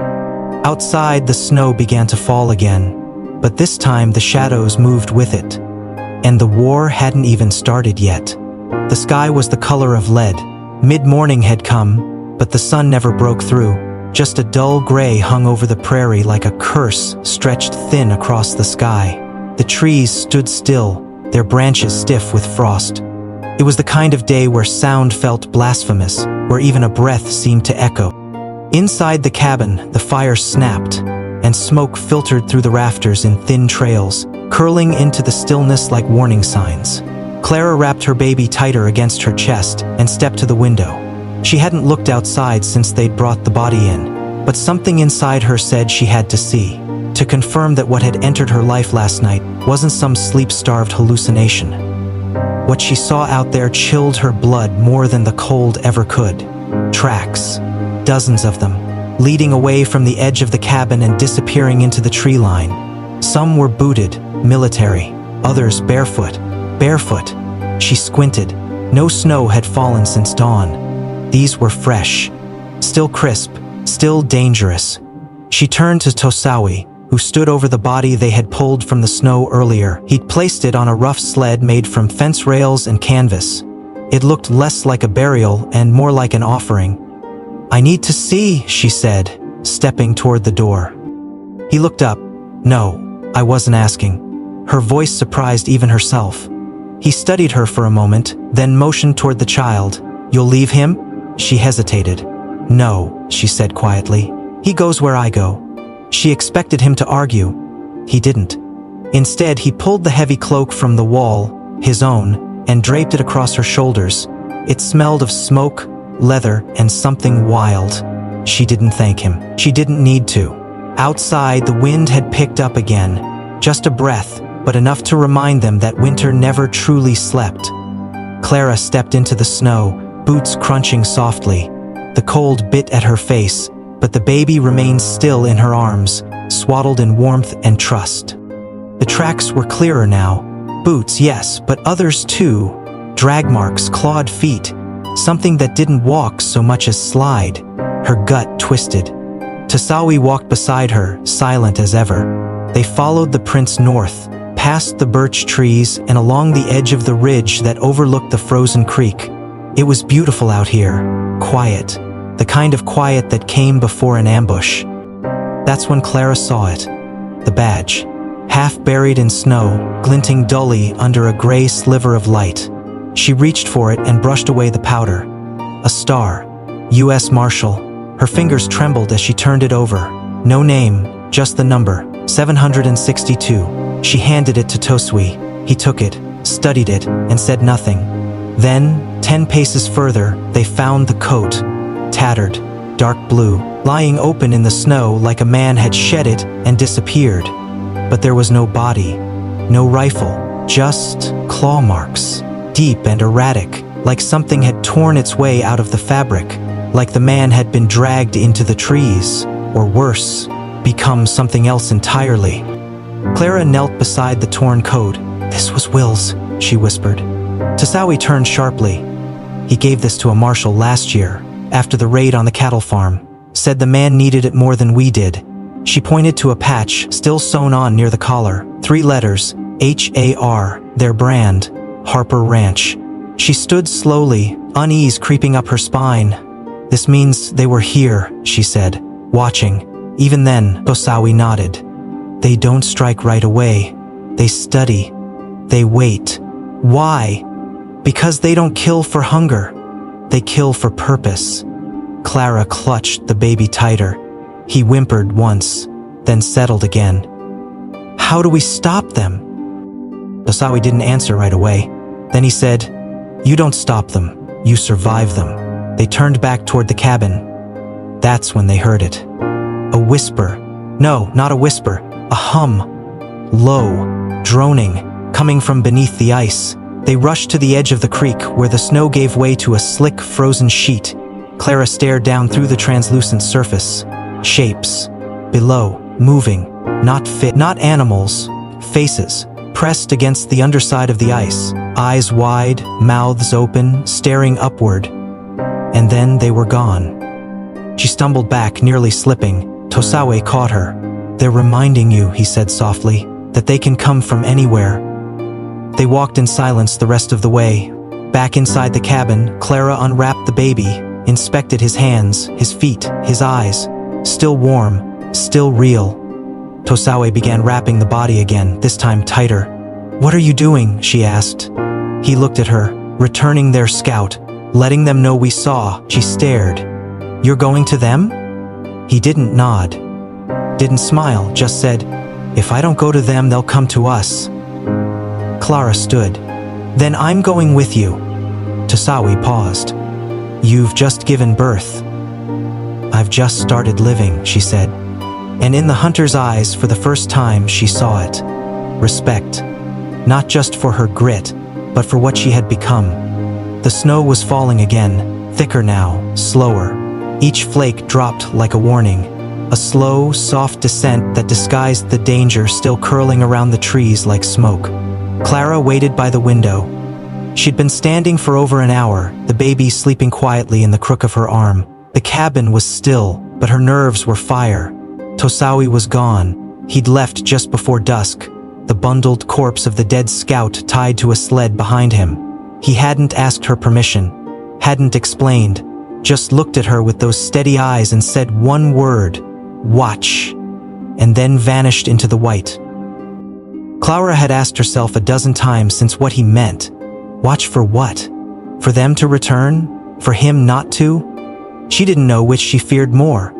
A: Outside, the snow began to fall again, but this time the shadows moved with it. And the war hadn't even started yet. The sky was the color of lead. Mid-morning had come, but the sun never broke through. Just a dull gray hung over the prairie like a curse stretched thin across the sky. The trees stood still, their branches stiff with frost. It was the kind of day where sound felt blasphemous, where even a breath seemed to echo. Inside the cabin, the fire snapped, and smoke filtered through the rafters in thin trails, curling into the stillness like warning signs. Clara wrapped her baby tighter against her chest and stepped to the window. She hadn't looked outside since they'd brought the body in, but something inside her said she had to see, to confirm that what had entered her life last night wasn't some sleep-starved hallucination. What she saw out there chilled her blood more than the cold ever could. Tracks, dozens of them, leading away from the edge of the cabin and disappearing into the tree line. Some were booted, military, others barefoot. Barefoot. She squinted. No snow had fallen since dawn. These were fresh, still crisp, still dangerous. She turned to Tosawi, who stood over the body they had pulled from the snow earlier. He'd placed it on a rough sled made from fence rails and canvas. It looked less like a burial and more like an offering. "I need to see," she said, stepping toward the door. He looked up. "No, I wasn't asking." Her voice surprised even herself. He studied her for a moment, then motioned toward the child. "You'll leave him?" She hesitated. "No," she said quietly. "He goes where I go." She expected him to argue. He didn't. Instead, he pulled the heavy cloak from the wall, his own, and draped it across her shoulders. It smelled of smoke, leather, and something wild. She didn't thank him. She didn't need to. Outside, the wind had picked up again. Just a breath, but enough to remind them that winter never truly slept. Clara stepped into the snow, boots crunching softly. The cold bit at her face, but the baby remained still in her arms, swaddled in warmth and trust. The tracks were clearer now. Boots, yes, but others too. Drag marks, clawed feet. Something that didn't walk so much as slide. Her gut twisted. Tosawi walked beside her, silent as ever. They followed the prints north, past the birch trees and along the edge of the ridge that overlooked the frozen creek. It was beautiful out here, quiet, the kind of quiet that came before an ambush. That's when Clara saw it. The badge, half buried in snow, glinting dully under a gray sliver of light. She reached for it and brushed away the powder. A star, U.S. Marshal. Her fingers trembled as she turned it over. No name, just the number, 762. She handed it to Tosui. He took it, studied it, and said nothing. Then, 10 paces further, they found the coat, tattered, dark blue, lying open in the snow like a man had shed it and disappeared. But there was no body, no rifle, just claw marks, deep and erratic, like something had torn its way out of the fabric, like the man had been dragged into the trees, or worse, become something else entirely. Clara knelt beside the torn coat. "This was Will's," she whispered. Tosawi turned sharply. "He gave this to a marshal last year, after the raid on the cattle farm. Said the man needed it more than we did." She pointed to a patch still sewn on near the collar. 3 letters, H-A-R, their brand, Harper Ranch. She stood slowly, unease creeping up her spine. "This means they were here," she said, watching. Even then, Tosawi nodded. "They don't strike right away. They study. They wait. Why? Because they don't kill for hunger. They kill for purpose." Clara clutched the baby tighter. He whimpered once, then settled again. "How do we stop them?" Tosawi didn't answer right away. Then he said, "You don't stop them. You survive them." They turned back toward the cabin. That's when they heard it. A whisper. No, not a whisper. A hum. Low, droning, coming from beneath the ice. They rushed to the edge of the creek where the snow gave way to a slick, frozen sheet. Clara stared down through the translucent surface. Shapes. Below, moving. Not animals. Faces. Pressed against the underside of the ice. Eyes wide, mouths open, staring upward. And then they were gone. She stumbled back, nearly slipping. Tosawi caught her. "They're reminding you," he said softly, "that they can come from anywhere." They walked in silence the rest of the way. Back inside the cabin, Clara unwrapped the baby, inspected his hands, his feet, his eyes. Still warm, still real. Tosawi began wrapping the body again, this time tighter. "What are you doing?" she asked. He looked at her, returning their scout, letting them know we saw. She stared. "You're going to them?" He didn't nod. Didn't smile, just said, "If I don't go to them, they'll come to us." Clara stood. "Then I'm going with you." Tosawi paused. "You've just given birth." "I've just started living," she said. And in the hunter's eyes, for the first time, she saw it. Respect. Not just for her grit, but for what she had become. The snow was falling again, thicker now, slower. Each flake dropped like a warning. A slow, soft descent that disguised the danger still curling around the trees like smoke. Clara waited by the window. She'd been standing for over an hour, the baby sleeping quietly in the crook of her arm. The cabin was still, but her nerves were fire. Tosawi was gone. He'd left just before dusk, the bundled corpse of the dead scout tied to a sled behind him. He hadn't asked her permission, hadn't explained, just looked at her with those steady eyes and said one word, "Watch," and then vanished into the white. Clara had asked herself a dozen times since what he meant. Watch for what? For them to return? For him not to? She didn't know which she feared more.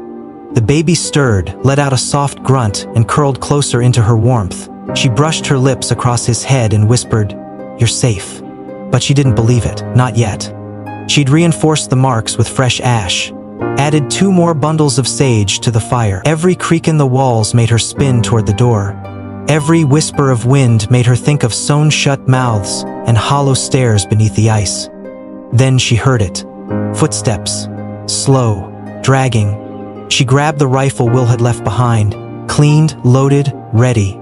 A: The baby stirred, let out a soft grunt, and curled closer into her warmth. She brushed her lips across his head and whispered, "You're safe." But she didn't believe it, not yet. She'd reinforced the marks with fresh ash, added 2 more bundles of sage to the fire. Every creak in the walls made her spin toward the door. Every whisper of wind made her think of sewn-shut mouths and hollow stairs beneath the ice. Then she heard it. Footsteps. Slow. Dragging. She grabbed the rifle Will had left behind. Cleaned, loaded, ready.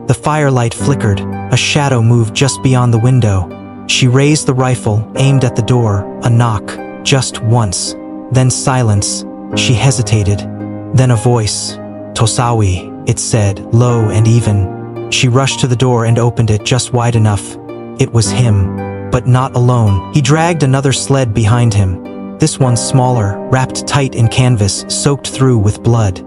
A: The firelight flickered. A shadow moved just beyond the window. She raised the rifle, aimed at the door. A knock. Just once. Then silence. She hesitated. Then a voice. "Tosawi," it said, low and even. She rushed to the door and opened it just wide enough. It was him, but not alone. He dragged another sled behind him. This one smaller, wrapped tight in canvas, soaked through with blood.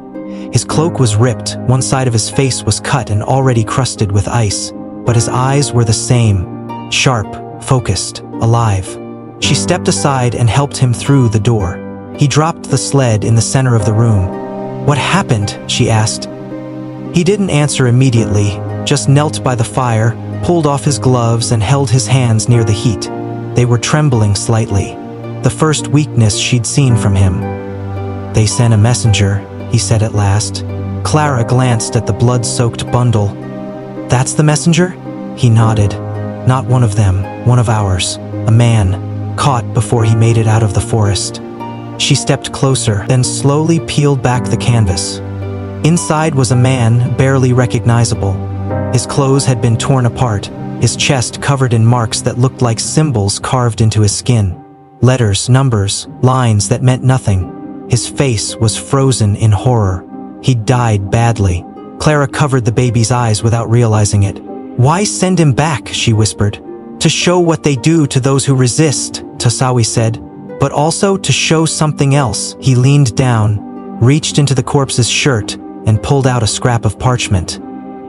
A: His cloak was ripped, one side of his face was cut and already crusted with ice. But his eyes were the same. Sharp, focused, alive. She stepped aside and helped him through the door. He dropped the sled in the center of the room. "What happened?" she asked. He didn't answer immediately, just knelt by the fire, pulled off his gloves and held his hands near the heat. They were trembling slightly. The first weakness she'd seen from him. "They sent a messenger," he said at last. Clara glanced at the blood-soaked bundle. "That's the messenger?" He nodded. "Not one of them, one of ours. A man, caught before he made it out of the forest." She stepped closer, then slowly peeled back the canvas. Inside was a man, barely recognizable. His clothes had been torn apart, his chest covered in marks that looked like symbols carved into his skin. Letters, numbers, lines that meant nothing. His face was frozen in horror. He'd died badly. Clara covered the baby's eyes without realizing it. "Why send him back?" she whispered. "To show what they do to those who resist," Tosawi said. "But also to show something else." He leaned down, reached into the corpse's shirt, and pulled out a scrap of parchment.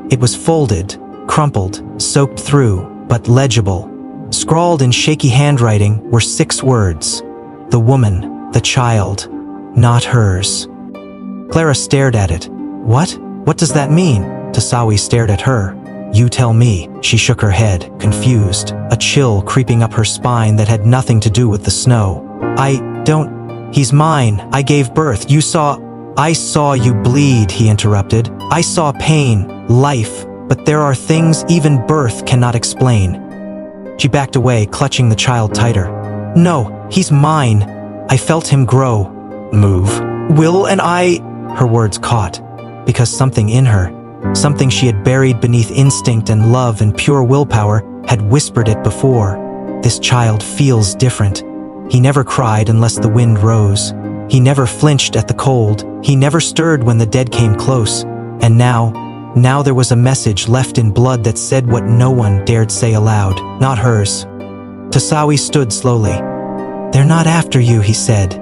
A: It was folded, crumpled, soaked through, but legible. Scrawled in shaky handwriting were 6 words. The woman, the child, not hers. Clara stared at it. What? What does that mean? Tosawi stared at her. You tell me. She shook her head, confused, a chill creeping up her spine that had nothing to do with the snow. I don't. He's mine. I gave birth. I saw you bleed, he interrupted. I saw pain, life, but there are things even birth cannot explain. She backed away, clutching the child tighter. No, he's mine. I felt him grow. Move. Will and I... Her words caught, because something in her, something she had buried beneath instinct and love and pure willpower, had whispered it before. This child feels different. He never cried unless the wind rose. He never flinched at the cold. He never stirred when the dead came close. And now there was a message left in blood that said what no one dared say aloud, not hers. Tasawi stood slowly. They're not after you, he said.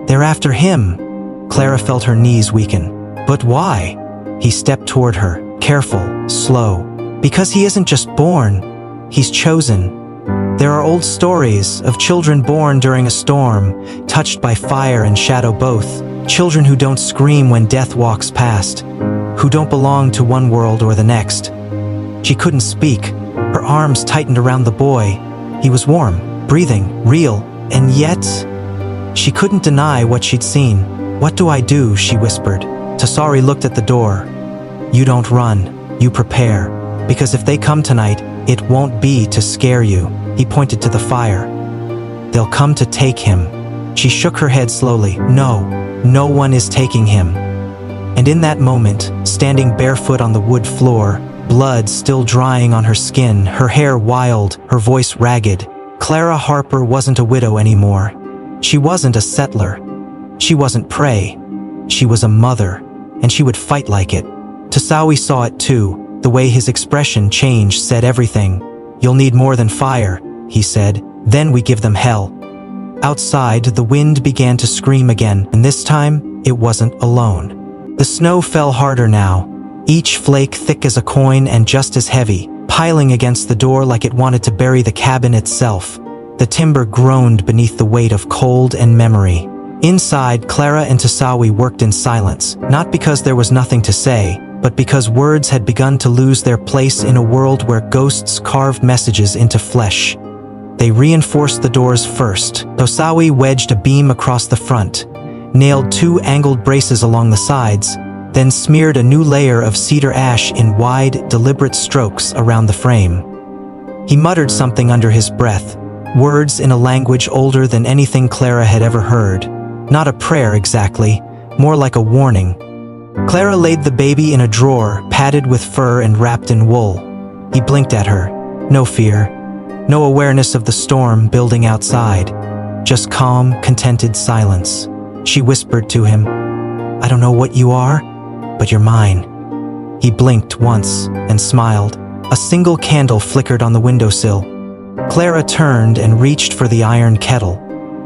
A: They're after him. Clara felt her knees weaken. But why? He stepped toward her, careful, slow. Because he isn't just born, he's chosen. There are old stories of children born during a storm, touched by fire and shadow both. Children who don't scream when death walks past, who don't belong to one world or the next. She couldn't speak. Her arms tightened around the boy. He was warm, breathing, real, and yet... She couldn't deny what she'd seen. What do I do? She whispered. Tassari looked at the door. You don't run, you prepare. Because if they come tonight, it won't be to scare you. He pointed to the fire. They'll come to take him. She shook her head slowly. No one is taking him. And in that moment, standing barefoot on the wood floor, blood still drying on her skin, her hair wild, her voice ragged, Clara Harper wasn't a widow anymore. She wasn't a settler. She wasn't prey. She was a mother, and she would fight like it. Tasawi saw it too. The way his expression changed said everything. You'll need more than fire, he said. Then we give them hell. Outside, the wind began to scream again, and this time, it wasn't alone. The snow fell harder now, each flake thick as a coin and just as heavy, piling against the door like it wanted to bury the cabin itself. The timber groaned beneath the weight of cold and memory. Inside, Clara and Tasawi worked in silence, not because there was nothing to say, but because words had begun to lose their place in a world where ghosts carved messages into flesh. They reinforced the doors first. Tasawi wedged a beam across the front, nailed 2 angled braces along the sides, then smeared a new layer of cedar ash in wide, deliberate strokes around the frame. He muttered something under his breath, words in a language older than anything Clara had ever heard. Not a prayer exactly, more like a warning. Clara laid the baby in a drawer, padded with fur and wrapped in wool. He blinked at her. No fear, no awareness of the storm building outside. Just calm, contented silence. She whispered to him, I don't know what you are, but you're mine. He blinked once and smiled. A single candle flickered on the windowsill. Clara turned and reached for the iron kettle.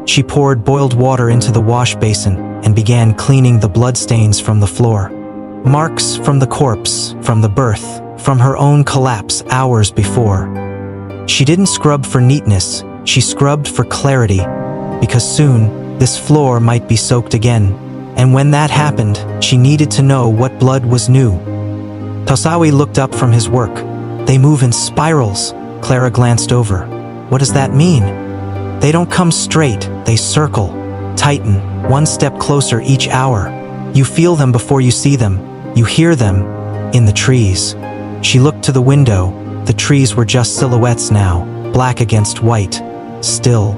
A: She poured boiled water into the wash basin and began cleaning the bloodstains from the floor. Marks from the corpse, from the birth, from her own collapse hours before. She didn't scrub for neatness, she scrubbed for clarity, because soon this floor might be soaked again. And when that happened, she needed to know what blood was new. Tasawi looked up from his work. They move in spirals. Clara glanced over. What does that mean? They don't come straight, they circle, tighten, one step closer each hour. You feel them before you see them. You hear them in the trees. She looked to the window. The trees were just silhouettes now, black against white, still,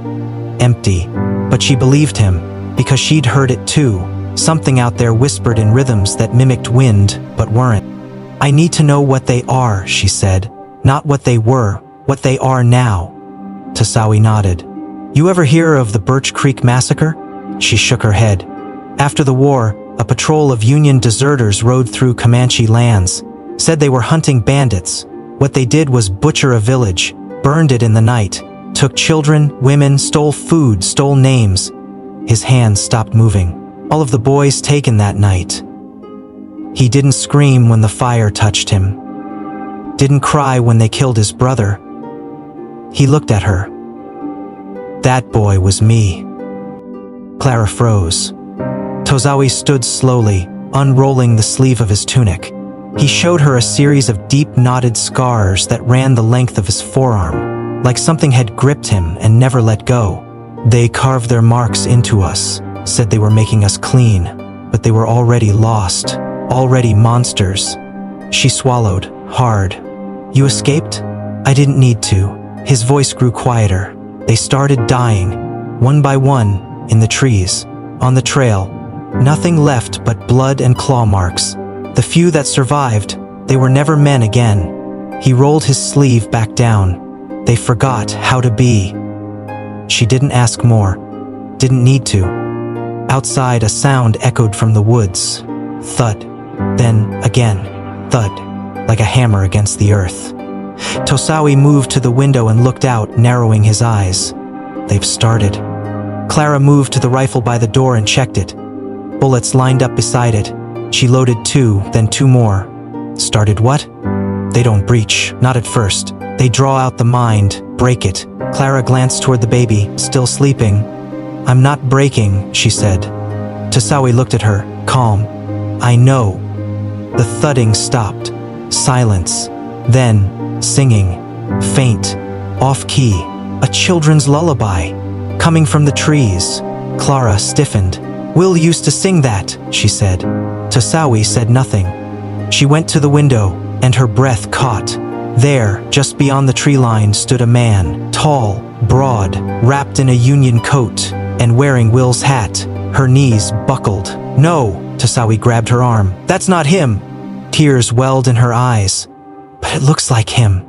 A: empty. But she believed him, because she'd heard it too. Something out there whispered in rhythms that mimicked wind, but weren't. I need to know what they are, she said. Not what they were, what they are now. Tasawi nodded. You ever hear of the Birch Creek Massacre? She shook her head. After the war, a patrol of Union deserters rode through Comanche lands. Said they were hunting bandits. What they did was butcher a village, burned it in the night, took children, women, stole food, stole names. His hands stopped moving. All of the boys taken that night. He didn't scream when the fire touched him. Didn't cry when they killed his brother. He looked at her. That boy was me. Clara froze. Tasawi stood slowly, unrolling the sleeve of his tunic. He showed her a series of deep knotted scars that ran the length of his forearm, like something had gripped him and never let go. "They carved their marks into us, said they were making us clean, but they were already lost, already monsters." She swallowed, hard. "You escaped?" "I didn't need to." His voice grew quieter. "They started dying, one by one, in the trees, on the trail. Nothing left but blood and claw marks. The few that survived, they were never men again." He rolled his sleeve back down. "They forgot how to be." She didn't ask more. Didn't need to. Outside, a sound echoed from the woods. Thud. Then, again. Thud. Like a hammer against the earth. Tosawi moved to the window and looked out, narrowing his eyes. "They've started." Clara moved to the rifle by the door and checked it. Bullets lined up beside it. She loaded 2, then 2 more. "Started what?" "They don't breach, not at first. They draw out the mind, break it." Clara glanced toward the baby, still sleeping. "I'm not breaking," she said. Tosawi looked at her, calm. "I know." The thudding stopped. Silence. Then, singing. Faint. Off-key. A children's lullaby. Coming from the trees. Clara stiffened. "Will used to sing that," she said. Tosawi said nothing. She went to the window, and her breath caught. There, just beyond the tree line, stood a man, tall, broad, wrapped in a union coat, and wearing Will's hat. Her knees buckled. "No!" Tosawi grabbed her arm. "That's not him!" Tears welled in her eyes. "But it looks like him.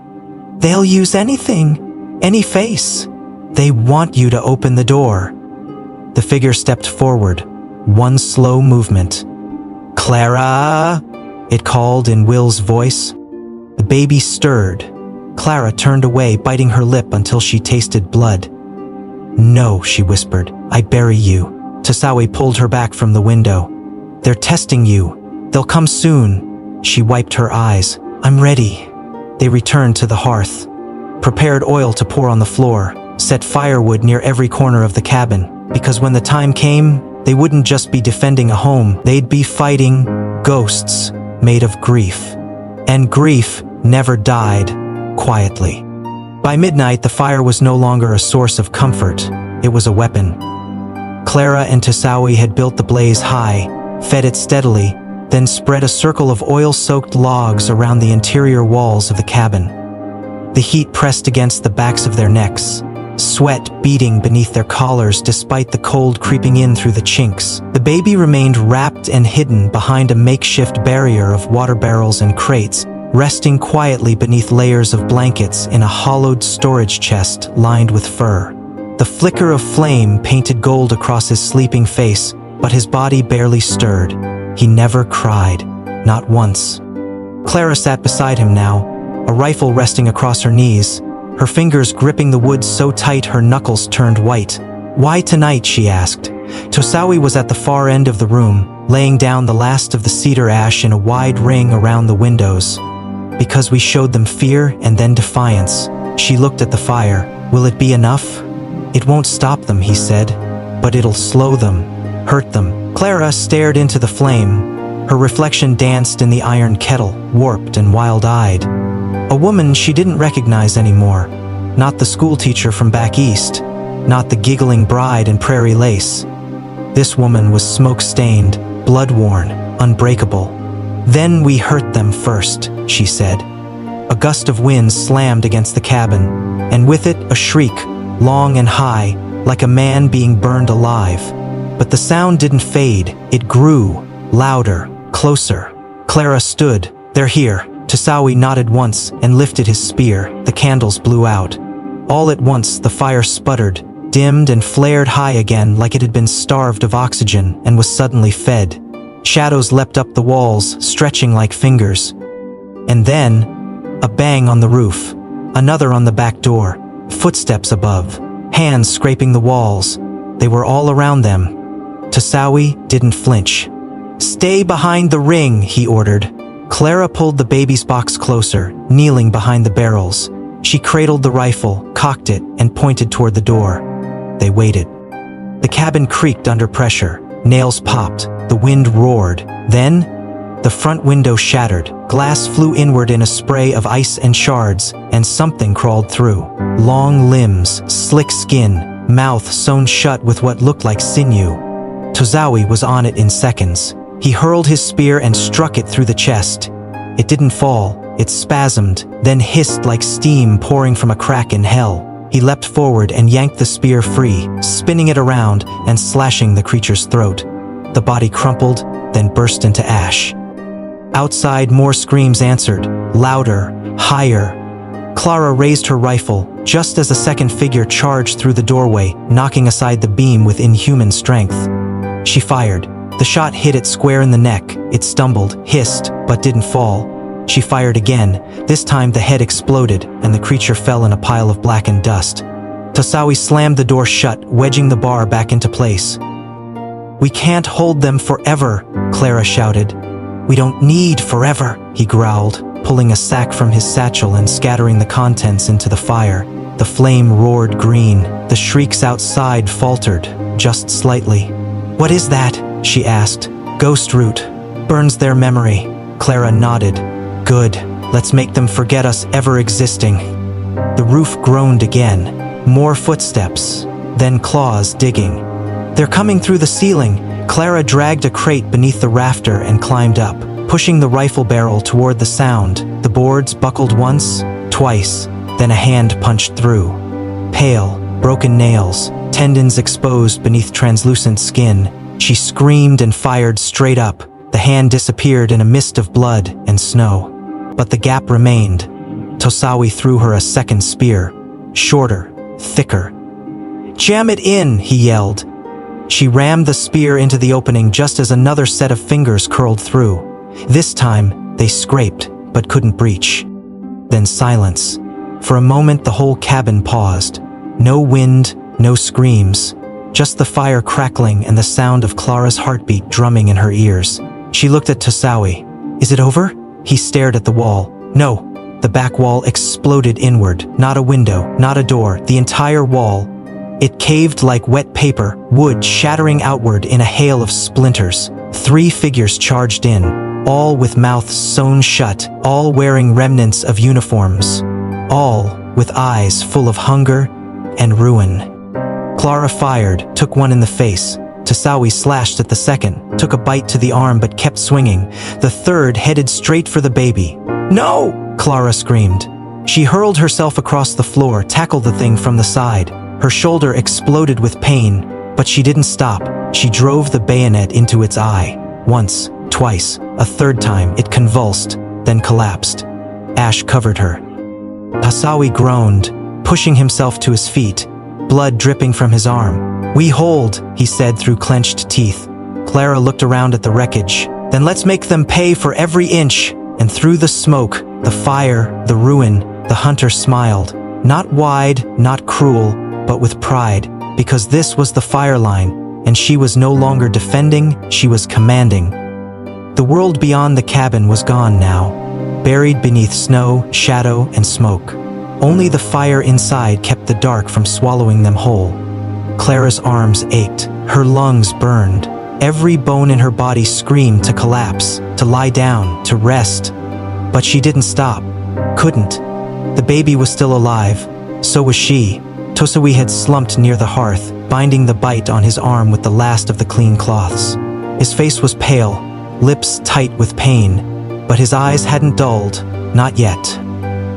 A: They'll use anything, any face. They want you to open the door." The figure stepped forward, one slow movement. "Clara!" it called in Will's voice. The baby stirred. Clara turned away, biting her lip until she tasted blood. "No," she whispered. "I bury you." Tosawi pulled her back from the window. "They're testing you. They'll come soon." She wiped her eyes. "I'm ready." They returned to the hearth, prepared oil to pour on the floor, set firewood near every corner of the cabin, because when the time came, they wouldn't just be defending a home, they'd be fighting ghosts made of grief. And grief never died quietly. By midnight, the fire was no longer a source of comfort. It was a weapon. Clara and Tosawi had built the blaze high, fed it steadily, then spread a circle of oil-soaked logs around the interior walls of the cabin. The heat pressed against the backs of their necks, sweat beading beneath their collars despite the cold creeping in through the chinks. The baby remained wrapped and hidden behind a makeshift barrier of water barrels and crates, resting quietly beneath layers of blankets in a hollowed storage chest lined with fur. The flicker of flame painted gold across his sleeping face, but his body barely stirred. He never cried, not once. Clara sat beside him now, a rifle resting across her knees, her fingers gripping the wood so tight her knuckles turned white. "Why tonight?" she asked. Tosawi was at the far end of the room, laying down the last of the cedar ash in a wide ring around the windows. "Because we showed them fear and then defiance." She looked at the fire. "Will it be enough?" "It won't stop them," he said, "but it'll slow them, hurt them." Clara stared into the flame. Her reflection danced in the iron kettle, warped and wild-eyed. A woman she didn't recognize anymore. Not the schoolteacher from back east. Not the giggling bride in prairie lace. This woman was smoke-stained, blood-worn, unbreakable. "Then we hurt them first," she said. A gust of wind slammed against the cabin, and with it a shriek, long and high, like a man being burned alive. But the sound didn't fade. It grew, louder, closer. Clara stood. "They're here." Tosawi nodded once and lifted his spear. The candles blew out. All at once, the fire sputtered, dimmed and flared high again like it had been starved of oxygen and was suddenly fed. Shadows leapt up the walls, stretching like fingers. And then, a bang on the roof. Another on the back door. Footsteps above. Hands scraping the walls. They were all around them. Tosawi didn't flinch. "Stay behind the ring," he ordered. Clara pulled the baby's box closer, kneeling behind the barrels. She cradled the rifle, cocked it, and pointed toward the door. They waited. The cabin creaked under pressure. Nails popped. The wind roared. Then, the front window shattered. Glass flew inward in a spray of ice and shards, and something crawled through. Long limbs, slick skin, mouth sewn shut with what looked like sinew. Tozawi was on it in seconds. He hurled his spear and struck it through the chest. It didn't fall, it spasmed, then hissed like steam pouring from a crack in hell. He leapt forward and yanked the spear free, spinning it around and slashing the creature's throat. The body crumpled, then burst into ash. Outside, more screams answered, louder, higher. Clara raised her rifle, just as a second figure charged through the doorway, knocking aside the beam with inhuman strength. She fired. The shot hit it square in the neck. It stumbled, hissed, but didn't fall. She fired again. This time the head exploded, and the creature fell in a pile of blackened dust. Tozawi slammed the door shut, wedging the bar back into place. "We can't hold them forever," Clara shouted. "We don't need forever," he growled, pulling a sack from his satchel and scattering the contents into the fire. The flame roared green. The shrieks outside faltered, just slightly. "What is that?" she asked. "Ghost root. Burns their memory." Clara nodded. "Good. Let's make them forget us ever existing." The roof groaned again. More footsteps. Then claws digging. "They're coming through the ceiling." Clara dragged a crate beneath the rafter and climbed up, pushing the rifle barrel toward the sound. The boards buckled once, twice, then a hand punched through. Pale, broken nails, tendons exposed beneath translucent skin. She screamed and fired straight up. The hand disappeared in a mist of blood and snow. But the gap remained. Tozawi threw her a second spear, shorter, thicker. "Jam it in," he yelled. She rammed the spear into the opening just as another set of fingers curled through. This time, they scraped, but couldn't breach. Then silence. For a moment, the whole cabin paused. No wind, no screams. Just the fire crackling and the sound of Clara's heartbeat drumming in her ears. She looked at Tozawi. "Is it over?" He stared at the wall. "No." The back wall exploded inward. Not a window, not a door, the entire wall. It caved like wet paper, wood shattering outward in a hail of splinters. 3 figures charged in, all with mouths sewn shut, all wearing remnants of uniforms. All with eyes full of hunger and ruin. Clara fired, took one in the face. Tozawi slashed at the second, took a bite to the arm but kept swinging. The third headed straight for the baby. "No!" Clara screamed. She hurled herself across the floor, tackled the thing from the side. Her shoulder exploded with pain, but she didn't stop. She drove the bayonet into its eye. Once, twice, a third time, it convulsed, then collapsed. Ash covered her. Tozawi groaned, pushing himself to his feet, blood dripping from his arm. "We hold," he said through clenched teeth. Clara looked around at the wreckage. "Then let's make them pay for every inch." And through the smoke, the fire, the ruin, the hunter smiled. Not wide, not cruel, but with pride, because this was the fire line, and she was no longer defending, she was commanding. The world beyond the cabin was gone now, buried beneath snow, shadow, and smoke. Only the fire inside kept the dark from swallowing them whole. Clara's arms ached, her lungs burned. Every bone in her body screamed to collapse, to lie down, to rest. But she didn't stop, couldn't. The baby was still alive, so was she. Tozawi had slumped near the hearth, binding the bite on his arm with the last of the clean cloths. His face was pale, lips tight with pain, but his eyes hadn't dulled, not yet.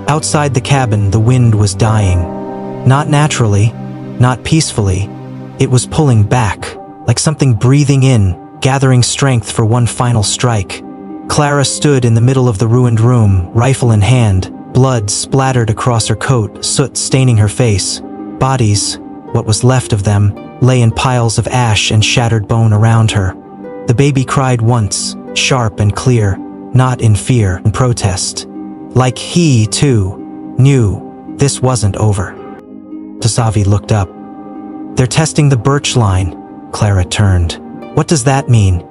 A: Outside the cabin, the wind was dying. Not naturally, not peacefully. It was pulling back, like something breathing in, gathering strength for one final strike. Clara stood in the middle of the ruined room, rifle in hand. Blood splattered across her coat, soot staining her face. Bodies, what was left of them, lay in piles of ash and shattered bone around her. The baby cried once, sharp and clear, not in fear and protest. Like he, too, knew this wasn't over. Tozawi looked up. "They're testing the birch line." Clara turned. "What does that mean?"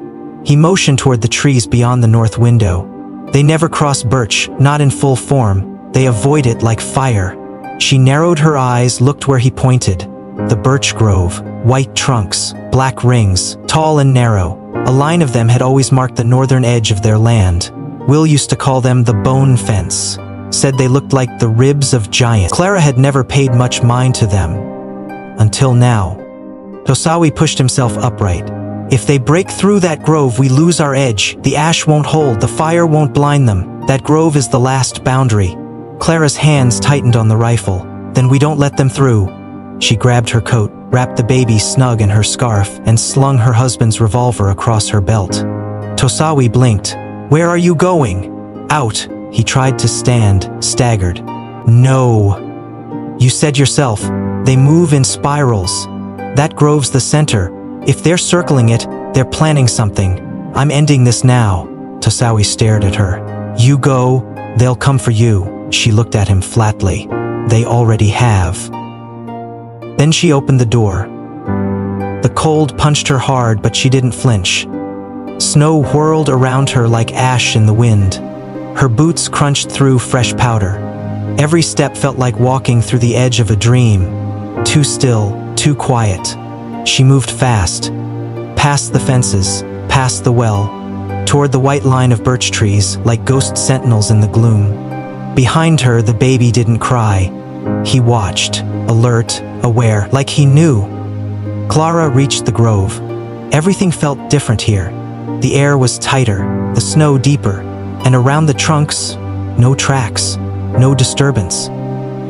A: He motioned toward the trees beyond the north window. "They never cross birch, not in full form. They avoid it like fire." She narrowed her eyes, looked where he pointed. The birch grove, white trunks, black rings, tall and narrow. A line of them had always marked the northern edge of their land. Will used to call them the bone fence, said they looked like the ribs of giants. Clara had never paid much mind to them. Until now. Tosawi pushed himself upright. If they break through that grove, we lose our edge. The ash won't hold, the fire won't blind them. That grove is the last boundary. Clara's hands tightened on the rifle. Then we don't let them through. She grabbed her coat, wrapped the baby snug in her scarf, and slung her husband's revolver across her belt. Tosawi blinked. Where are you going? Out. He tried to stand, staggered. No. You said yourself, they move in spirals. That grove's the center. If they're circling it, they're planning something. I'm ending this now. Tosawi stared at her. You go, they'll come for you. She looked at him flatly. They already have. Then she opened the door. The cold punched her hard, but she didn't flinch. Snow whirled around her like ash in the wind. Her boots crunched through fresh powder. Every step felt like walking through the edge of a dream. Too still, too quiet. She moved fast, past the fences, past the well, toward the white line of birch trees like ghost sentinels in the gloom. Behind her, the baby didn't cry. He watched, alert, aware, like he knew. Clara reached the grove. Everything felt different here. The air was tighter, the snow deeper, and around the trunks, no tracks, no disturbance,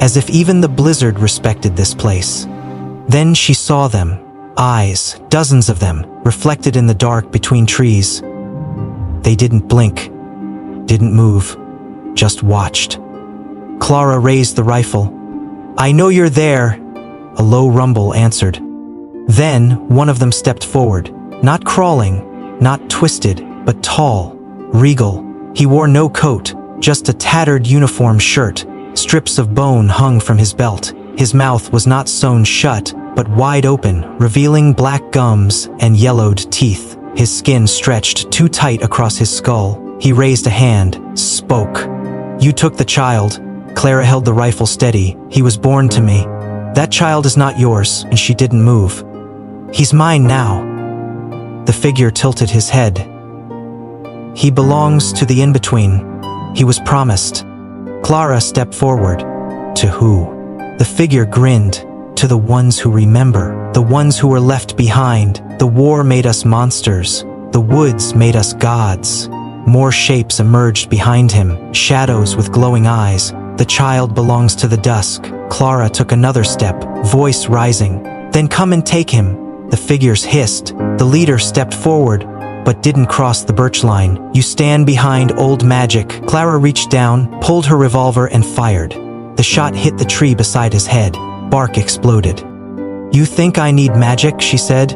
A: as if even the blizzard respected this place. Then she saw them, eyes, dozens of them, reflected in the dark between trees. They didn't blink, didn't move, just watched. Clara raised the rifle. I know you're there, a low rumble answered. Then one of them stepped forward, not crawling, not twisted, but tall, regal. He wore no coat, just a tattered uniform shirt. Strips of bone hung from his belt. His mouth was not sewn shut, but wide open, revealing black gums and yellowed teeth. His skin stretched too tight across his skull. He raised a hand, spoke. You took the child. Clara held the rifle steady. He was born to me. That child is not yours, and she didn't move. He's mine now. The figure tilted his head. He belongs to the in-between. He was promised. Clara stepped forward. To who? The figure grinned. To the ones who remember, the ones who were left behind. The war made us monsters. The woods made us gods. More shapes emerged behind him, shadows with glowing eyes. The child belongs to the dusk. Clara took another step, voice rising. Then come and take him. The figures hissed. The leader stepped forward, but didn't cross the birch line. You stand behind old magic. Clara reached down, pulled her revolver and fired. The shot hit the tree beside his head. Bark exploded. You think I need magic, she said.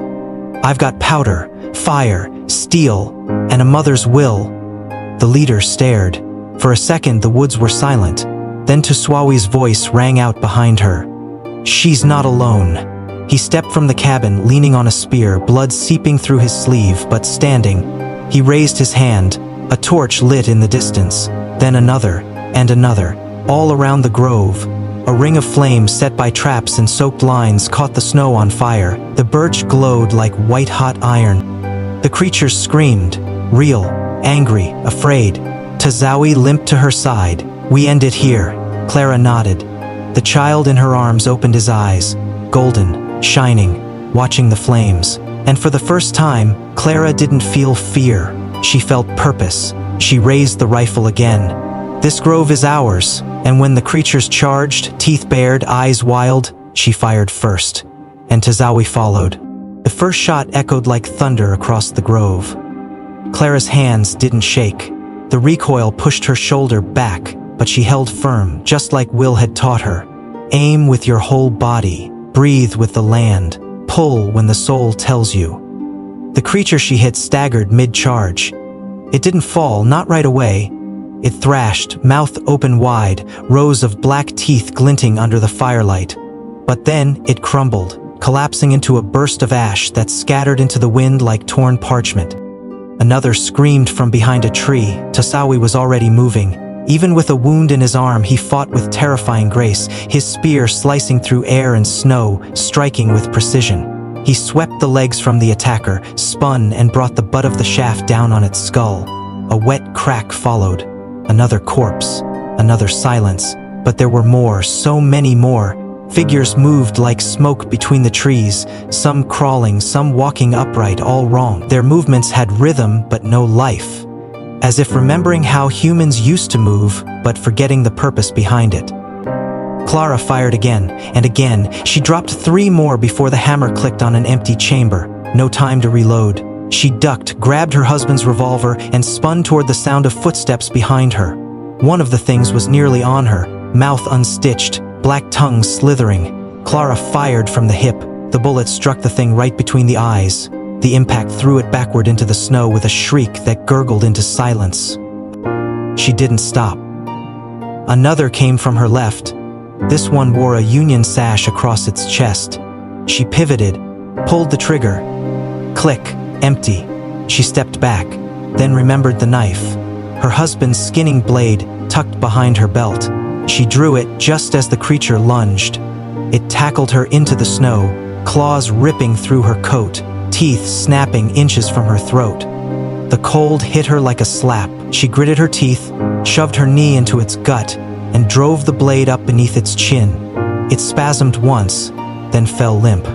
A: I've got powder, fire, steel, and a mother's will. The leader stared. For a second the woods were silent. Then Tosawi's voice rang out behind her. She's not alone. He stepped from the cabin, leaning on a spear, blood seeping through his sleeve, but standing. He raised his hand. A torch lit in the distance. Then another, and another. All around the grove, a ring of flame set by traps and soaked lines caught the snow on fire. The birch glowed like white-hot iron. The creatures screamed, real, angry, afraid. Tosawi limped to her side. We end it here. Clara nodded. The child in her arms opened his eyes, golden, shining, watching the flames. And for the first time, Clara didn't feel fear. She felt purpose. She raised the rifle again. This grove is ours, and when the creatures charged, teeth bared, eyes wild, she fired first, and Tosawi followed. The first shot echoed like thunder across the grove. Clara's hands didn't shake. The recoil pushed her shoulder back, but she held firm, just like Will had taught her. Aim with your whole body, breathe with the land, pull when the soul tells you. The creature she hit staggered mid-charge. It didn't fall, not right away. It thrashed, mouth open wide, rows of black teeth glinting under the firelight. But then it crumbled, collapsing into a burst of ash that scattered into the wind like torn parchment. Another screamed from behind a tree. Tosawi was already moving. Even with a wound in his arm, he fought with terrifying grace, his spear slicing through air and snow, striking with precision. He swept the legs from the attacker, spun and brought the butt of the shaft down on its skull. A wet crack followed. Another corpse. Another silence. But there were more, so many more. Figures moved like smoke between the trees, some crawling, some walking upright, all wrong. Their movements had rhythm, but no life. As if remembering how humans used to move, but forgetting the purpose behind it. Clara fired again, and again. She dropped 3 more before the hammer clicked on an empty chamber. No time to reload. She ducked, grabbed her husband's revolver, and spun toward the sound of footsteps behind her. One of the things was nearly on her, mouth unstitched, black tongue slithering. Clara fired from the hip. The bullet struck the thing right between the eyes. The impact threw it backward into the snow with a shriek that gurgled into silence. She didn't stop. Another came from her left. This one wore a Union sash across its chest. She pivoted, pulled the trigger. Click, empty. She stepped back, then remembered the knife. Her husband's skinning blade tucked behind her belt. She drew it just as the creature lunged. It tackled her into the snow, claws ripping through her coat, teeth snapping inches from her throat. The cold hit her like a slap. She gritted her teeth, shoved her knee into its gut, and drove the blade up beneath its chin. It spasmed once, then fell limp.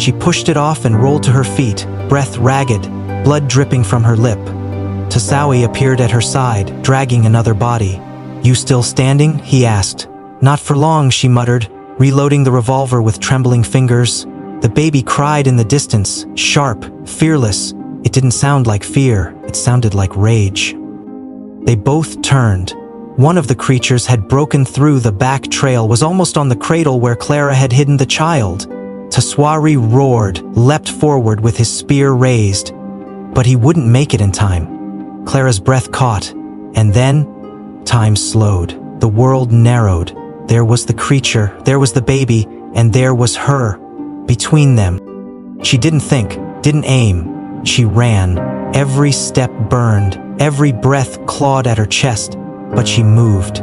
A: She pushed it off and rolled to her feet, breath ragged, blood dripping from her lip. Tasawi appeared at her side, dragging another body. "You still standing?" he asked. "Not for long," she muttered, reloading the revolver with trembling fingers. The baby cried in the distance, sharp, fearless. It didn't sound like fear, it sounded like rage. They both turned. One of the creatures had broken through the back trail, was almost on the cradle where Clara had hidden the child. Taswari roared, leapt forward with his spear raised. But he wouldn't make it in time. Clara's breath caught, and then time slowed. The world narrowed. There was the creature, there was the baby, and there was her. Between them. She didn't think, didn't aim. She ran. Every step burned, every breath clawed at her chest, but she moved.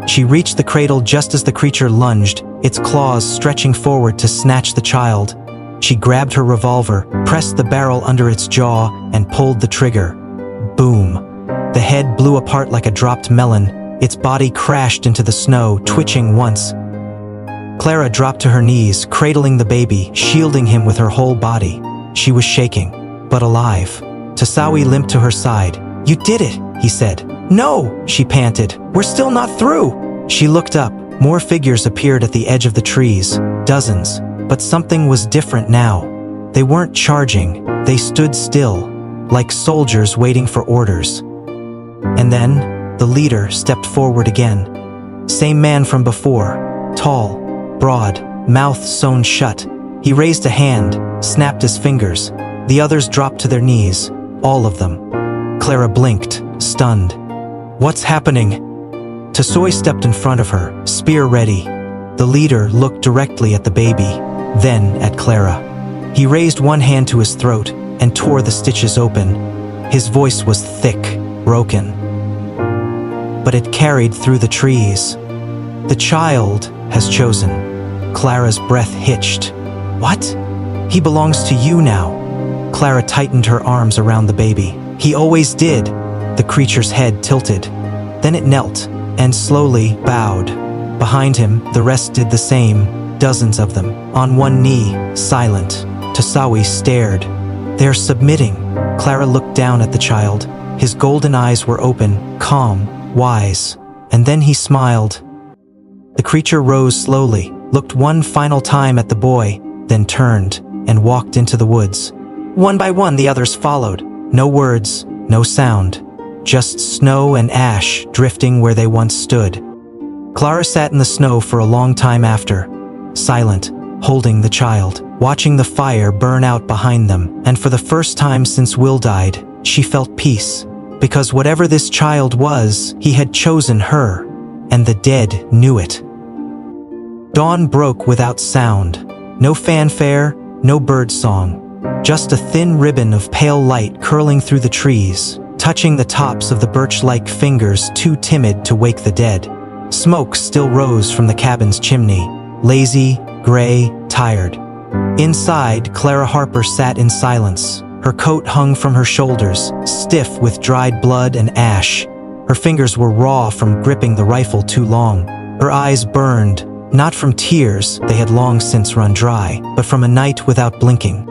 A: She reached the cradle just as the creature lunged, its claws stretching forward to snatch the child. She grabbed her revolver, pressed the barrel under its jaw, and pulled the trigger. Boom. The head blew apart like a dropped melon. Its body crashed into the snow, twitching once. Clara dropped to her knees, cradling the baby, shielding him with her whole body. She was shaking, but alive. Tasawi limped to her side. "You did it," he said. "No," she panted. "We're still not through." She looked up. More figures appeared at the edge of the trees. Dozens. But something was different now. They weren't charging. They stood still, like soldiers waiting for orders. And then, the leader stepped forward again. Same man from before. Tall, broad, mouth sewn shut. He raised a hand, snapped his fingers. The others dropped to their knees. All of them. Clara blinked, stunned. "What's happening?" Tasoy stepped in front of her, spear ready. The leader looked directly at the baby, then at Clara. He raised one hand to his throat and tore the stitches open. His voice was thick, broken. But it carried through the trees. "The child has chosen." Clara's breath hitched. "What?" "He belongs to you now." Clara tightened her arms around the baby. "He always did." The creature's head tilted. Then it knelt and slowly bowed. Behind him, the rest did the same, dozens of them, on one knee, silent. Tasawi stared. "They're submitting." Clara looked down at the child. His golden eyes were open, calm, wise. And then he smiled. The creature rose slowly, looked one final time at the boy, then turned and walked into the woods. One by one, the others followed. No words, no sound. Just snow and ash drifting where they once stood. Clara sat in the snow for a long time after, silent, holding the child, watching the fire burn out behind them, and for the first time since Will died, she felt peace. Because whatever this child was, he had chosen her, and the dead knew it. Dawn broke without sound. No fanfare, no bird song. Just a thin ribbon of pale light curling through the trees, touching the tops of the birch-like fingers too timid to wake the dead. Smoke still rose from the cabin's chimney, lazy, gray, tired. Inside, Clara Harper sat in silence, Her coat hung from her shoulders, stiff with dried blood and ash. Her fingers were raw from gripping the rifle too long. Her eyes burned, not from tears, they had long since run dry, but from a night without blinking.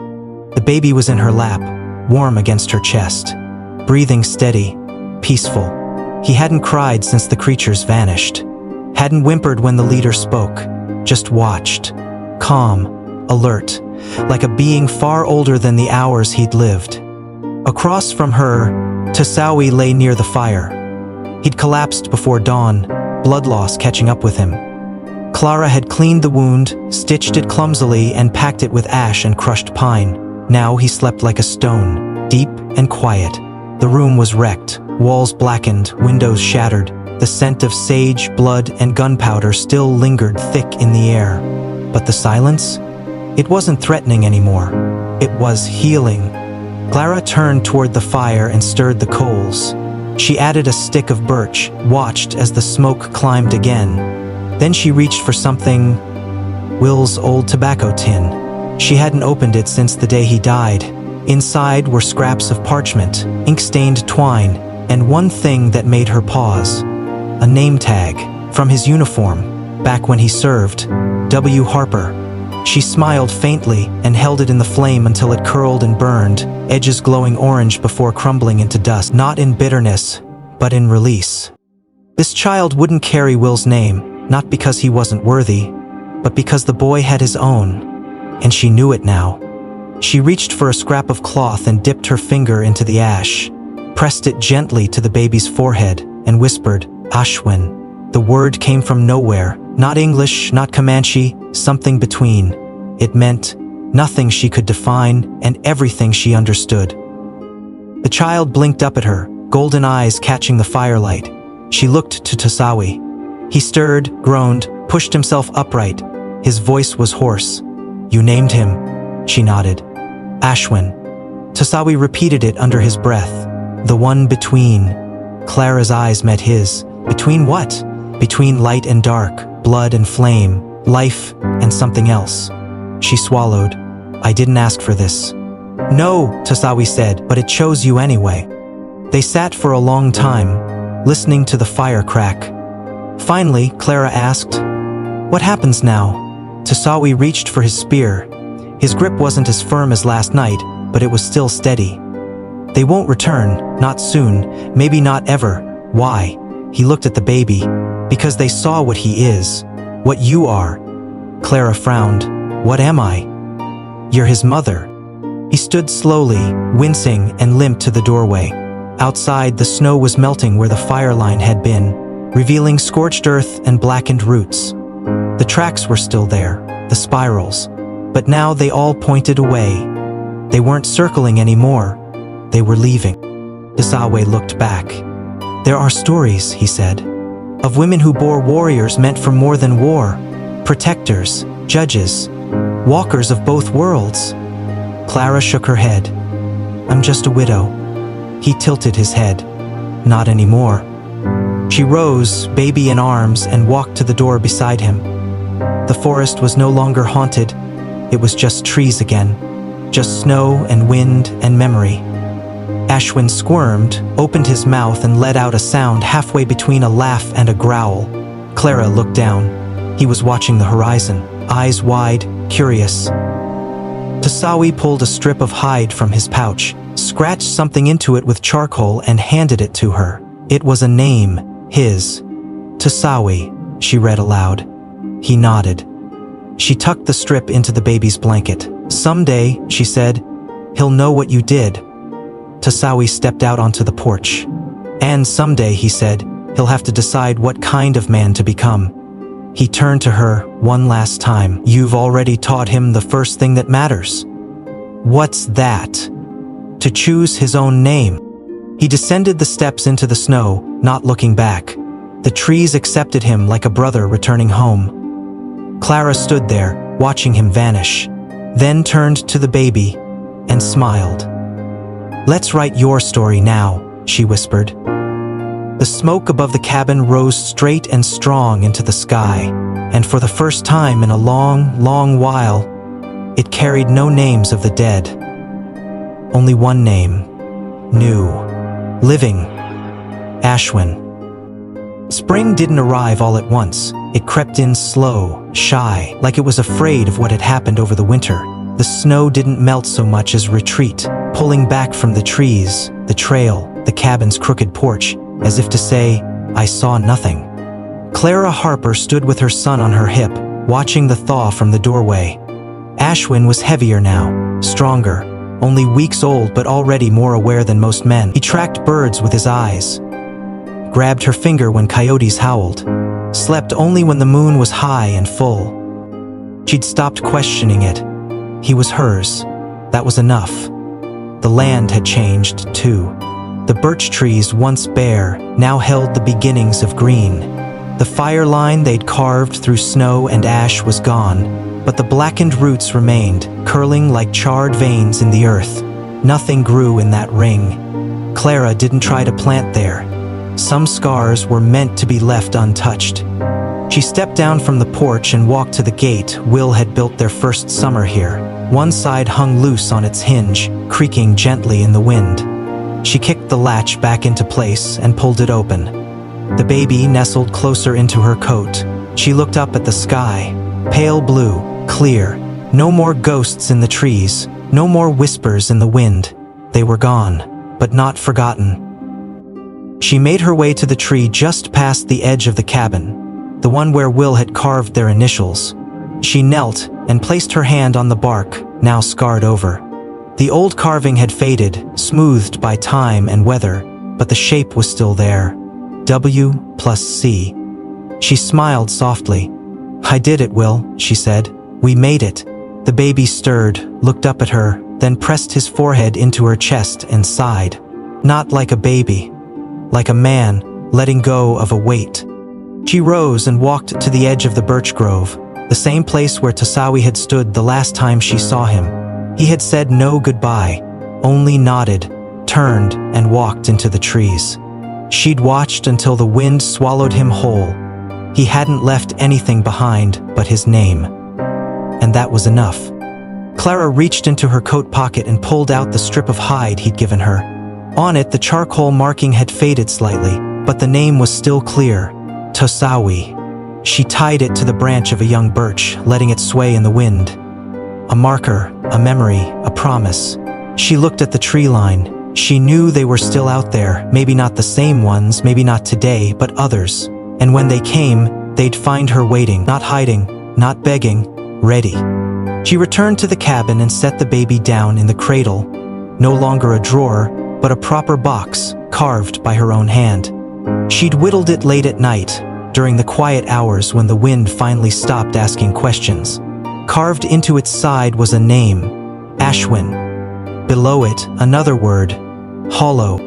A: The baby was in her lap, warm against her chest, breathing steady, peaceful. He hadn't cried since the creatures vanished, hadn't whimpered when the leader spoke, just watched, calm, alert, like a being far older than the hours he'd lived. Across from her, Tsawi lay near the fire. He'd collapsed before dawn, blood loss catching up with him. Clara had cleaned the wound, stitched it clumsily, and packed it with ash and crushed pine. Now he slept like a stone, deep and quiet. The room was wrecked, walls blackened, windows shattered. The scent of sage, blood, and gunpowder still lingered thick in the air. But the silence? It wasn't threatening anymore. It was healing. Clara turned toward the fire and stirred the coals. She added a stick of birch, watched as the smoke climbed again. Then she reached for something. Will's old tobacco tin. She hadn't opened it since the day he died. Inside were scraps of parchment, ink-stained twine, and one thing that made her pause. A name tag, from his uniform, back when he served. W. Harper. She smiled faintly and held it in the flame until it curled and burned, edges glowing orange before crumbling into dust, not in bitterness, but in release. This child wouldn't carry Will's name, not because he wasn't worthy, but because the boy had his own, and she knew it now. She reached for a scrap of cloth and dipped her finger into the ash, pressed it gently to the baby's forehead, and whispered, Ashwin. The word came from nowhere, not English, not Comanche, something between. It meant nothing she could define and everything she understood. The child blinked up at her, golden eyes catching the firelight. She looked to Tsawi. He stirred, groaned, pushed himself upright. His voice was hoarse. You named him, she nodded. Ashwin. Tsawi repeated it under his breath. The one between. Clara's eyes met his. Between what? Between light and dark, blood and flame, life and something else. She swallowed. I didn't ask for this. No, Tsawi said, but it chose you anyway. They sat for a long time, listening to the fire crack. Finally, Clara asked, What happens now? Tsawi reached for his spear. His grip wasn't as firm as last night, but it was still steady. They won't return, not soon, maybe not ever. Why? He looked at the baby. Because they saw what he is, what you are. Clara frowned. What am I? You're his mother. He stood slowly, wincing, and limped to the doorway. Outside, the snow was melting where the fire line had been, revealing scorched earth and blackened roots. The tracks were still there, the spirals, but now they all pointed away. They weren't circling anymore. They were leaving. Tsawi looked back. There are stories, he said, of women who bore warriors meant for more than war, protectors, judges, walkers of both worlds. Clara shook her head. I'm just a widow. He tilted his head. Not anymore. She rose, baby in arms, and walked to the door beside him. The forest was no longer haunted. It was just trees again, just snow and wind and memory. Ashwin squirmed, opened his mouth, and let out a sound halfway between a laugh and a growl. Clara looked down. He was watching the horizon, eyes wide, curious. Tsawi pulled a strip of hide from his pouch, scratched something into it with charcoal, and handed it to her. It was a name, his. Tsawi, she read aloud. He nodded. She tucked the strip into the baby's blanket. Someday, she said, he'll know what you did. Tsawi stepped out onto the porch. And someday, he said, he'll have to decide what kind of man to become. He turned to her one last time. You've already taught him the first thing that matters. What's that? To choose his own name. He descended the steps into the snow, not looking back. The trees accepted him like a brother returning home. Clara stood there, watching him vanish, then turned to the baby and smiled. Let's write your story now, she whispered. The smoke above the cabin rose straight and strong into the sky, and for the first time in a long, long while, it carried no names of the dead. only one name. New. Living. Ashwin. Spring didn't arrive all at once. It crept in slow, shy, like it was afraid of what had happened over the winter. The snow didn't melt so much as retreat, pulling back from the trees, the trail, the cabin's crooked porch, as if to say, I saw nothing. Clara Harper stood with her son on her hip, watching the thaw from the doorway. Ashwin was heavier now, stronger, only weeks old but already more aware than most men. He tracked birds with his eyes, grabbed her finger when coyotes howled, slept only when the moon was high and full. She'd stopped questioning it. He was hers. That was enough. The land had changed, too. The birch trees, once bare, now held the beginnings of green. The fire line they'd carved through snow and ash was gone, but the blackened roots remained, curling like charred veins in the earth. Nothing grew in that ring. Clara didn't try to plant there. Some scars were meant to be left untouched. She stepped down from the porch and walked to the gate. Will had built their first summer here. One side hung loose on its hinge, creaking gently in the wind. She kicked the latch back into place and pulled it open. The baby nestled closer into her coat. She looked up at the sky, pale blue, clear. No more ghosts in the trees, no more whispers in the wind. They were gone, but not forgotten. She made her way to the tree just past the edge of the cabin, the one where Will had carved their initials. She knelt and placed her hand on the bark, now scarred over. The old carving had faded, smoothed by time and weather, but the shape was still there. W+C. She smiled softly. I did it, Will, she said. We made it. The baby stirred, looked up at her, then pressed his forehead into her chest and sighed. Not like a baby. Like a man, letting go of a weight. She rose and walked to the edge of the birch grove, the same place where Tasawi had stood the last time she saw him. He had said no goodbye, only nodded, turned, and walked into the trees. She'd watched until the wind swallowed him whole. He hadn't left anything behind but his name. And that was enough. Clara reached into her coat pocket and pulled out the strip of hide he'd given her. On it, the charcoal marking had faded slightly, but the name was still clear. Tasawi. She tied it to the branch of a young birch, letting it sway in the wind. A marker, a memory, a promise. She looked at the tree line. She knew they were still out there, maybe not the same ones, maybe not today, but others. And when they came, they'd find her waiting, not hiding, not begging, ready. She returned to the cabin and set the baby down in the cradle. No longer a drawer, but a proper box, carved by her own hand. She'd whittled it late at night, during the quiet hours when the wind finally stopped asking questions. Carved into its side was a name, Ashwin. Below it, another word, hollow.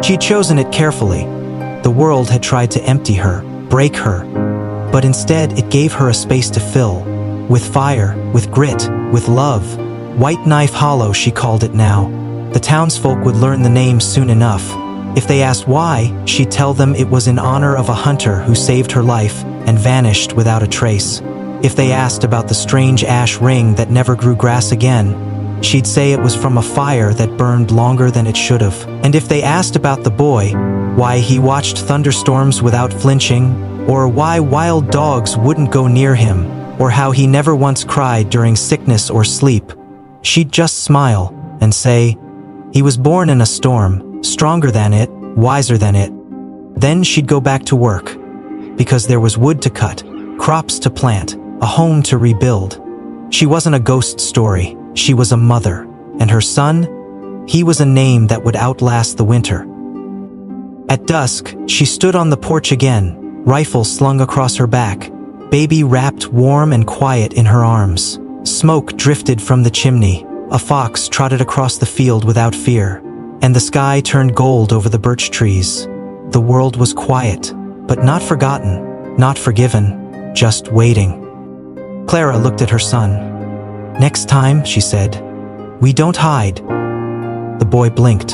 A: She'd chosen it carefully. The world had tried to empty her, break her, but instead it gave her a space to fill, with fire, with grit, with love. White Knife Hollow, she called it now. The townsfolk would learn the name soon enough. If they asked why, she'd tell them it was in honor of a hunter who saved her life and vanished without a trace. If they asked about the strange ash ring that never grew grass again, she'd say it was from a fire that burned longer than it should have. And if they asked about the boy, why he watched thunderstorms without flinching, or why wild dogs wouldn't go near him, or how he never once cried during sickness or sleep, she'd just smile and say, he was born in a storm, stronger than it, wiser than it. Then she'd go back to work, because there was wood to cut, crops to plant, a home to rebuild. She wasn't a ghost story, she was a mother, and her son, he was a name that would outlast the winter. At dusk, she stood on the porch again, rifle slung across her back, baby wrapped warm and quiet in her arms. Smoke drifted from the chimney. A fox trotted across the field without fear, and the sky turned gold over the birch trees. The world was quiet, but not forgotten, not forgiven, just waiting. Clara looked at her son. Next time, she said, we don't hide. The boy blinked,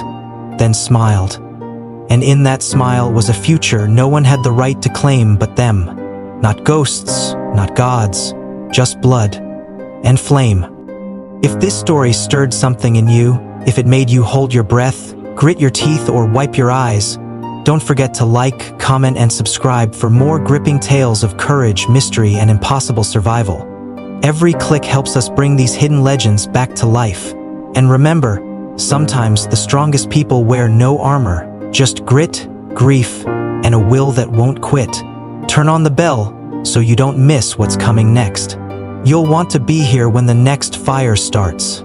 A: then smiled. And in that smile was a future no one had the right to claim but them. Not ghosts, not gods, just blood and flame. If this story stirred something in you, If it made you hold your breath, grit your teeth, or wipe your eyes, don't forget to like, comment, and subscribe for more gripping tales of courage, mystery, and impossible survival. Every click helps us bring these hidden legends back to life. And remember, sometimes the strongest people wear no armor, just grit, grief, and a will that won't quit. Turn on the bell so you don't miss what's coming next. You'll want to be here when the next fire starts.